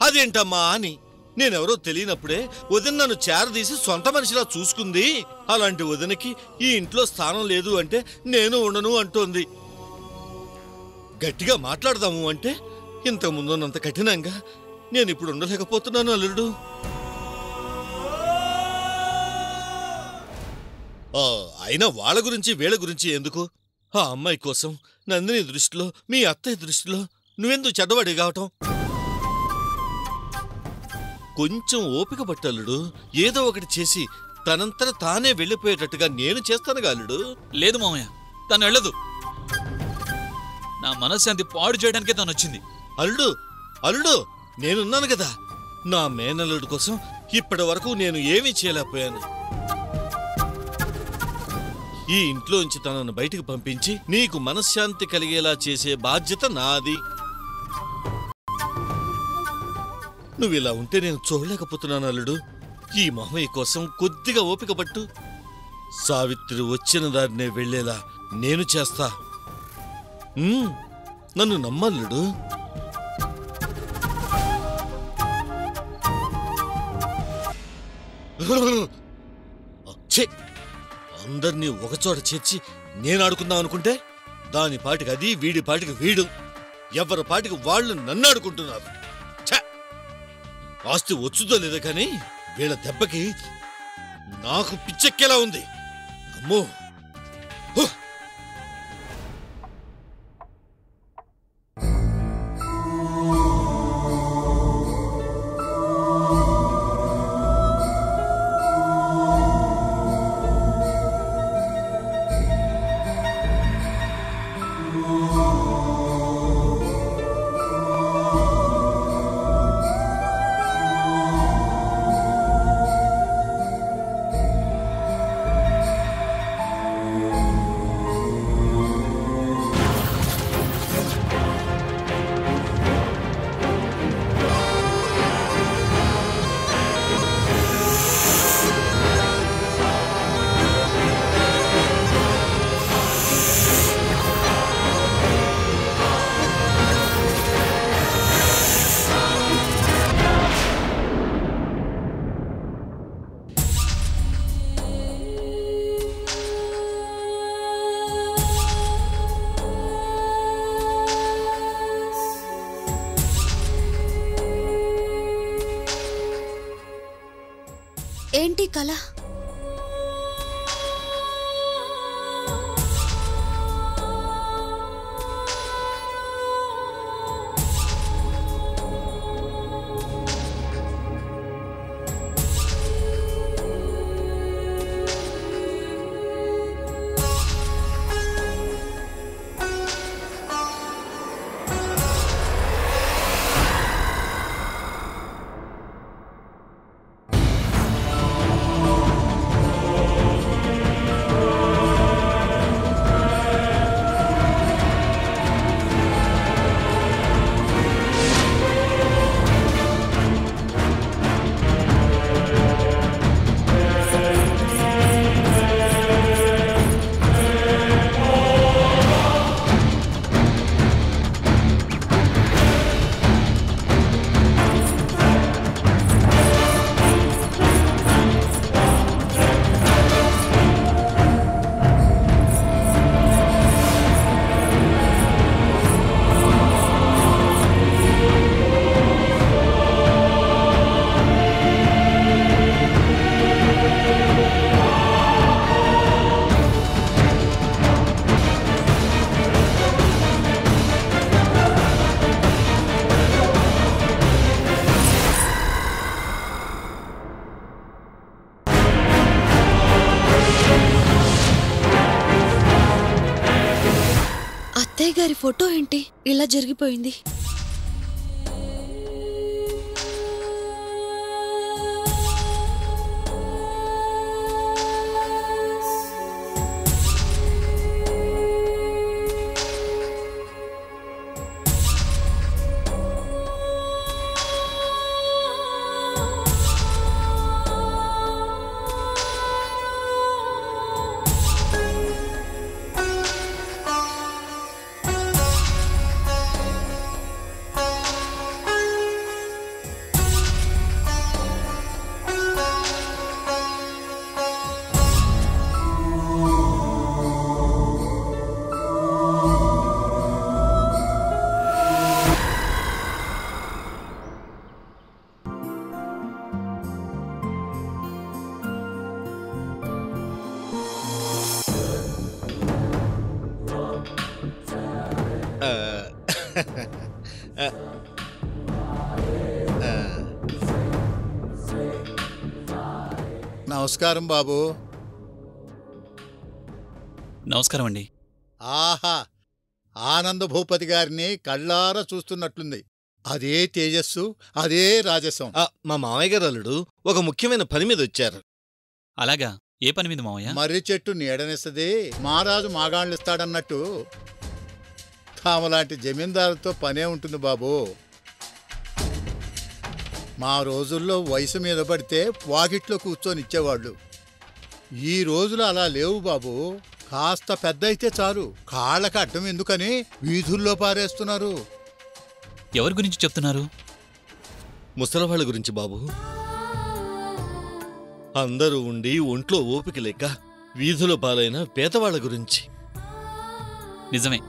Speaker 12: అదేంటమ్మా అని. నేనెవరో తెలియనప్పుడే వదిన నన్ను చేరదీసి సొంత మనిషిలా చూసుకుంది. అలాంటి వదినకి ఈ ఇంట్లో స్థానం లేదు అంటే నేను ఉండను అంటోంది. గట్టిగా మాట్లాడదాము అంటే ఇంతకుముందున్నంత కఠినంగా నేను ఇప్పుడు ఉండలేకపోతున్నాను అల్లుడు. అయినా వాళ్ళ గురించి వీళ్ళ గురించి ఎందుకు? ఆ అమ్మాయి కోసం నందిని దృష్టిలో, మీ అత్తయ్య దృష్టిలో నువ్వెందుకు చెడ్డవాడి కావటం? కొంచెం ఓపిక పట్టల్లుడు. ఏదో ఒకటి చేసి తనంతట తానే వెళ్ళిపోయేటట్టుగా నేను చేస్తానుగా అల్లుడు.
Speaker 2: లేదు మామయ్య, తను వెళ్ళదు. నా మనశ్శాంతి పాడు చేయడానికే తను వచ్చింది.
Speaker 12: అల్లుడు అల్లుడు, నేనున్నాను కదా. నా మేనల్లుడు కోసం ఇప్పటి వరకు నేను ఏమీ చేయలేకపోయాను. ఈ ఇంట్లోంచి తనను బయటికి పంపించి నీకు మనశ్శాంతి కలిగేలా చేసే బాధ్యత నాది. నువ్విలా ఉంటే నేను చూడలేకపోతున్నాను అల్లుడు. ఈ మామయ్య కోసం కొద్దిగా ఓపిక పట్టు. సావిత్రి వచ్చిన దారినే వెళ్లేలా నేను చేస్తా. నన్ను నమ్మల్లుడు. అందరినీ ఒకచోట చేర్చి నేను ఆడుకుందాం అనుకుంటే దాని పాటికి అది, వీడి పాటికి వీడు, ఎవరి పాటికి వాళ్ళు నన్ను ఆడుకుంటున్నారు. ఆస్తి వచ్చుదో లేదో కానీ వీళ్ళ దెబ్బకి నాకు పిచ్చెక్కేలా ఉంది. అమ్మో!
Speaker 9: ఏంటి కళ? అత్తయ్య గారి ఫోటో ఏంటి ఇలా జరిగిపోయింది?
Speaker 15: నమస్కారం బాబు.
Speaker 2: నమస్కారం అండి.
Speaker 15: ఆహా, ఆనంద భూపతి గారిని కళ్ళారా చూస్తున్నట్లుంది. అదే తేజస్సు, అదే రాజసం.
Speaker 12: మా మామయ్య గారు అల్లుడు ఒక ముఖ్యమైన పని మీద వచ్చారు.
Speaker 2: అలాగా? ఏ పని మీద మామయ్య?
Speaker 15: మర్రి చెట్టు నీడనిస్తుంది, మహారాజు మాగాళ్ళిస్తాడన్నట్టు తామలాంటి జమీందారుతో పనే ఉంటుంది బాబు. మా రోజుల్లో వయసు మీద పడితే వాకిట్లో కూర్చొని ఇచ్చేవాళ్ళు. ఈ రోజులు అలా లేవు బాబు. కాస్త పెద్ద అయితే చాలు, కాళ్ళకి అడ్డం ఎందుకని వీధుల్లో పారేస్తున్నారు.
Speaker 2: ఎవరి గురించి చెప్తున్నారు?
Speaker 12: ముసలవాళ్ళ గురించి బాబు. అందరూ ఉండి ఒంట్లో ఓపిక లేక వీధుల పాలైన పేదవాళ్ల గురించి.
Speaker 2: నిజమే,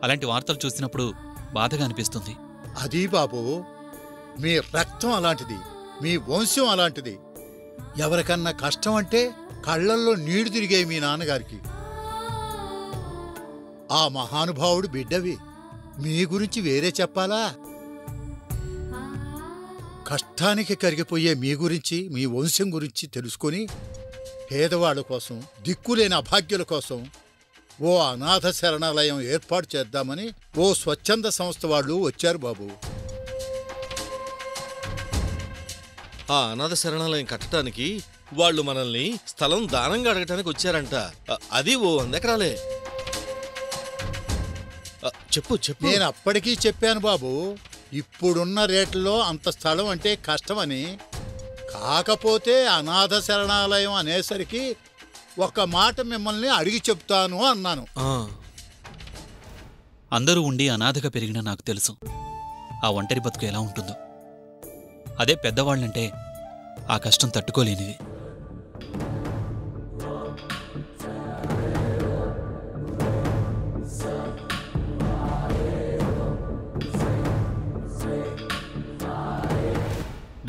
Speaker 2: అలాంటి వార్తలు చూసినప్పుడు బాధగా అనిపిస్తుంది.
Speaker 15: అది బాబు, మీ రక్తం అలాంటిది, మీ వంశం అలాంటిది. ఎవరికన్నా కష్టం అంటే కళ్ళల్లో నీళ్లు తిరిగాయి మీ నాన్నగారికి. ఆ మహానుభావుడు బిడ్డవి, మీ గురించి వేరే చెప్పాలా? కష్టానికి కరిగిపోయే మీ గురించి, మీ వంశం గురించి తెలుసుకొని పేదవాళ్ల కోసం, దిక్కులేని అభాగ్యుల కోసం ఓ అనాథ శరణాలయం ఏర్పాటు చేద్దామని ఓ స్వచ్ఛంద సంస్థ వాళ్ళు వచ్చారు బాబు.
Speaker 12: ఆ అనాథ శరణాలయం కట్టడానికి వాళ్ళు మనల్ని స్థలం దానంగా అడగటానికి వచ్చారంట. అది ఓ 100 ఎకరాలే. చెప్పు చెప్పు.
Speaker 15: నేను అప్పటికీ చెప్పాను బాబు, ఇప్పుడున్న రేట్లలో అంత స్థలం అంటే కష్టమని. కాకపోతే అనాథ శరణాలయం అనేసరికి ఒక మాట మిమ్మల్ని అడిగి చెప్తాను అన్నాను.
Speaker 2: అందరూ ఉండి అనాథగా పెరిగినా నాకు తెలుసు ఆ ఒంటరి బతుకు ఎలా ఉంటుందో. అదే పెద్దవాళ్ళంటే ఆ కష్టం తట్టుకోలేనిది.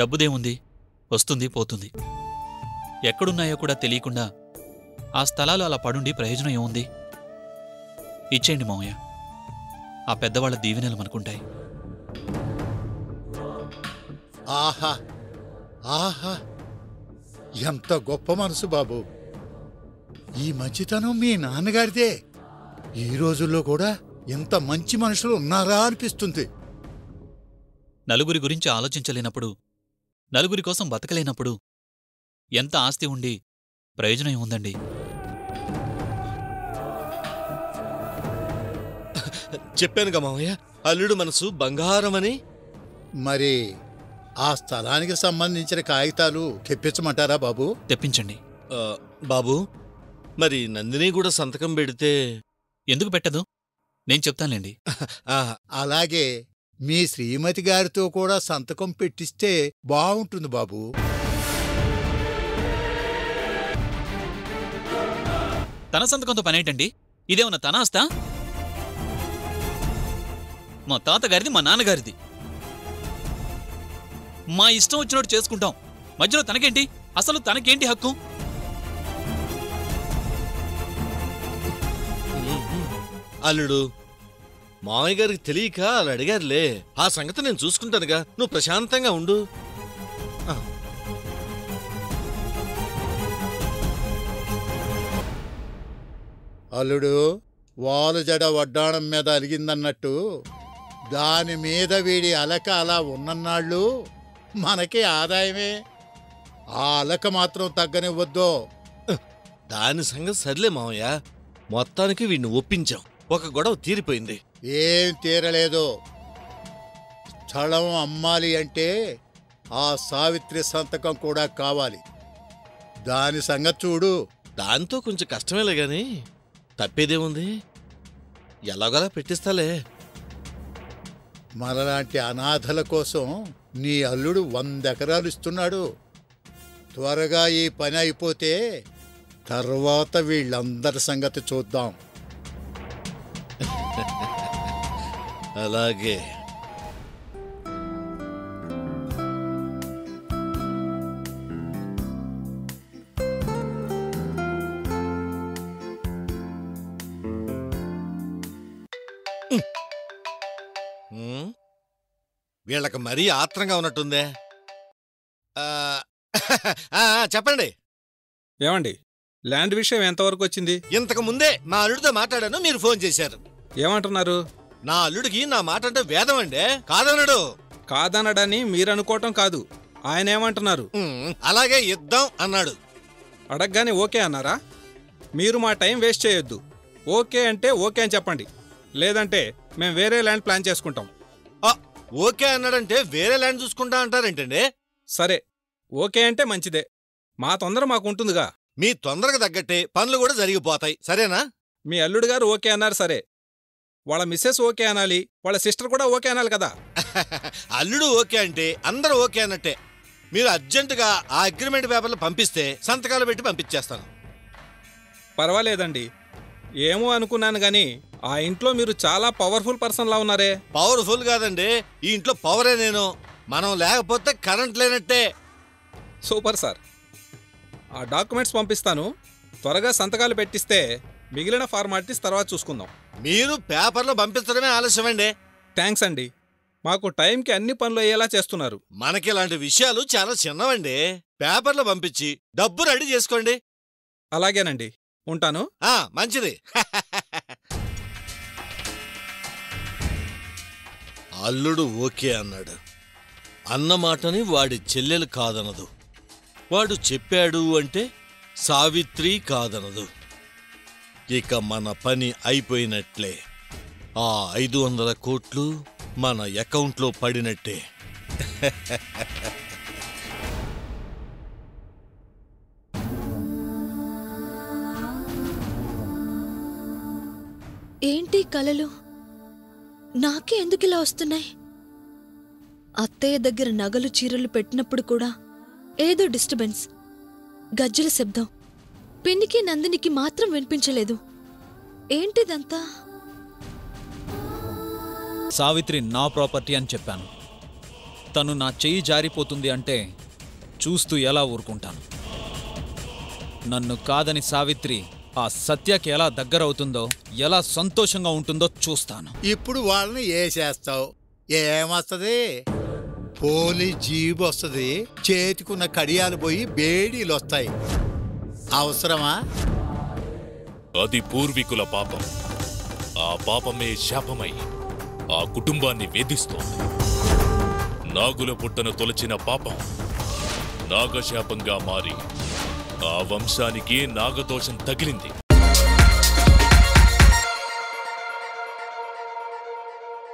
Speaker 2: డబ్బుదేముంది, వస్తుంది పోతుంది. ఎక్కడున్నాయో కూడా తెలియకుండా ఆ స్థలాలు అలా పడుండి ప్రయోజనం ఏముంది? ఇచ్చేయండి మావయ్య. ఆ పెద్దవాళ్ల దీవెనలు మనకుంటాయి.
Speaker 15: ఆహా ఆహా, ఎంత గొప్ప మనసు బాబు. ఈ మంచితనం మీ నాన్నగారిదే. ఈ రోజుల్లో కూడా ఎంత మంచి మనుషులు ఉన్నారా అనిపిస్తుంది.
Speaker 2: నలుగురి గురించి ఆలోచించలేనప్పుడు, నలుగురి కోసం బతకలేనప్పుడు ఎంత ఆస్తి ఉండి ప్రయోజనం ఏముందండి?
Speaker 3: చెప్పానుగా మావయ్య, అల్లుడు మనసు బంగారమని.
Speaker 15: మరి ఆ స్థలానికి సంబంధించిన కాగితాలు తెప్పించమంటారా బాబు?
Speaker 2: తెప్పించండి.
Speaker 3: బాబు, మరి నందిని కూడా సంతకం పెడితే?
Speaker 2: ఎందుకు పెట్టదు? నేను చెప్తానులేండి.
Speaker 15: అలాగే మీ శ్రీమతి గారితో కూడా సంతకం పెట్టిస్తే బాగుంటుంది బాబు.
Speaker 2: తన సంతకంతో పనేంటండి? ఇదేమన్నా తన ఆస్తా? మా తాతగారిది, మా నాన్నగారిది. మా ఇష్టం వచ్చినట్టు చేసుకుంటాం. మధ్యలో తనకేంటి? అసలు తనకేంటి హక్కు?
Speaker 3: అల్లుడు, మామయ్య గారికి తెలియక అలా అడిగారులే. ఆ సంగతి నేను చూసుకుంటానుగా, నువ్వు ప్రశాంతంగా ఉండు.
Speaker 15: అల్లుడు, వాలు జడ వడ్డాణం మీద అలిగిందన్నట్టు దాని మీద వీడి అలక అలా ఉన్నన్నాళ్ళు మనకి ఆదాయమే. ఆ అలక మాత్రం తగ్గనివ్వద్దు.
Speaker 3: దాని సంగతి సర్లే మామయ్య, మొత్తానికి వీడిని ఒప్పించాం. ఒక గొడవ తీరిపోయింది.
Speaker 15: ఏం తీరలేదు. స్థలం అమ్మాలి అంటే ఆ సావిత్రి సంతకం కూడా కావాలి. దాని సంగతి చూడు.
Speaker 3: దాంతో కొంచెం కష్టమేలే గాని తప్పేదేముంది, ఎలాగోలా పెట్టిస్తాలే.
Speaker 15: మనలాంటి అనాథల కోసం నీ అల్లుడు 100 ఎకరాలు ఇస్తున్నాడు. త్వరగా ఈ పని అయిపోతే తర్వాత వీళ్ళందరి సంగతి చూద్దాం.
Speaker 3: అలాగే. వీళ్ళకి మరీ ఆత్రంగా ఉన్నట్టుందే. చెప్పండి.
Speaker 13: ఏమండి, ల్యాండ్ విషయం ఎంతవరకు వచ్చింది?
Speaker 3: ఇంతకు ముందే మా అల్లుడితో మాట్లాడాను, మీరు ఫోన్ చేశారు.
Speaker 13: ఏమంటున్నారు?
Speaker 3: నా అల్లుడికి నా మాట అంటే వేదం అండే, కాదనడు.
Speaker 13: కాదనడని మీరనుకోవటం కాదు, ఆయన ఏమంటున్నారు?
Speaker 3: అలాగే ఇద్దాం అన్నాడు.
Speaker 13: అడగగానే ఓకే అన్నారా? మీరు మా టైం వేస్ట్ చేయొద్దు. ఓకే అంటే ఓకే అని చెప్పండి, లేదంటే మేము వేరే ల్యాండ్ ప్లాన్ చేసుకుంటాం.
Speaker 3: ఓకే అన్నాడంటే వేరే ల్యాండ్ చూసుకుంటా అంటారేంటండి?
Speaker 13: సరే, ఓకే అంటే మంచిదే. మా తొందర మాకుంటుందిగా.
Speaker 3: మీ తొందరగా తగ్గట్టే పనులు కూడా జరిగిపోతాయి, సరేనా?
Speaker 13: మీ అల్లుడు గారు ఓకే అన్నారు సరే, వాళ్ళ మిస్సెస్ ఓకే అనాలి, వాళ్ళ సిస్టర్ కూడా ఓకే అనాలి కదా.
Speaker 3: అల్లుడు ఓకే అంటే అందరూ ఓకే అన్నట్టే. మీరు అర్జెంటుగా ఆ అగ్రిమెంట్ పేపర్లు పంపిస్తే సంతకాలు పెట్టి పంపించేస్తాను.
Speaker 13: పర్వాలేదండి, ఏమో అనుకున్నాను గాని ఆ ఇంట్లో మీరు చాలా పవర్ఫుల్ పర్సన్లా ఉన్నారే.
Speaker 3: పవర్ఫుల్ కాదండి, ఈ ఇంట్లో పవరే నేను. మనం లేకపోతే కరెంట్ లేనట్టే.
Speaker 13: Super sir. ఆ డాక్యుమెంట్స్ పంపిస్తాను, త్వరగా సంతకాలు పెట్టిస్తే మిగిలిన ఫార్మాలిటీస్ తర్వాత చూసుకుందాం.
Speaker 3: మీరు పేపర్లో పంపించడమే ఆలస్యమండి.
Speaker 13: థ్యాంక్స్ అండి, మాకు టైంకి అన్ని పనులు అయ్యేలా చేస్తున్నారు.
Speaker 3: మనకి ఇలాంటి విషయాలు చాలా చిన్నవండి. పేపర్లో పంపించి డబ్బు రెడీ చేసుకోండి.
Speaker 13: అలాగేనండి, ఉంటాను.
Speaker 3: మంచిది. అల్లుడు ఓకే అన్నాడు. అన్నమాటని వాడి చెల్లెలు కాదనదు. వాడు చెప్పాడు అంటే సావిత్రి కాదనదు. ఇక మన పని అయిపోయినట్లే. ఆ 500 కోట్లు మన అకౌంట్లో పడినట్టే.
Speaker 1: ఏంటి కలలు? నాకే ఎందుకిలా వస్తున్నాయి? అత్తయ్య దగ్గర నగలు చీరలు పెట్టినప్పుడు కూడా ఏదో డిస్టర్బెన్స్, గజ్జల శబ్దం. పిన్నికి నందినికి మాత్రం వినిపించలేదు. ఏంటిదంతా?
Speaker 7: సావిత్రి నా ప్రాపర్టీ అని చెప్పాను. తను నా చెయ్యి జారిపోతుంది అంటే చూస్తూ ఎలా ఊరుకుంటాను? నన్ను కాదని సావిత్రి ఆ సత్యకి ఎలా దగ్గరవుతుందో, ఎలా సంతోషంగా ఉంటుందో చూస్తాను.
Speaker 15: ఇప్పుడు వాళ్ళని ఏసేస్తావు, ఏమొస్తుంది? పోలీస్ జీబు వస్తుంది, చేతికున్న కడియాలు పోయి బేడీలు వస్తాయి. అవసరమా?
Speaker 17: అది పూర్వీకుల పాపం. ఆ పాపమే శాపమై ఆ కుటుంబాన్ని వేధిస్తోంది. నాగుల పుట్టను తొలచిన పాపం నాగశాపంగా మారి ఆ వంశానికి నాగదోషం తగిలింది.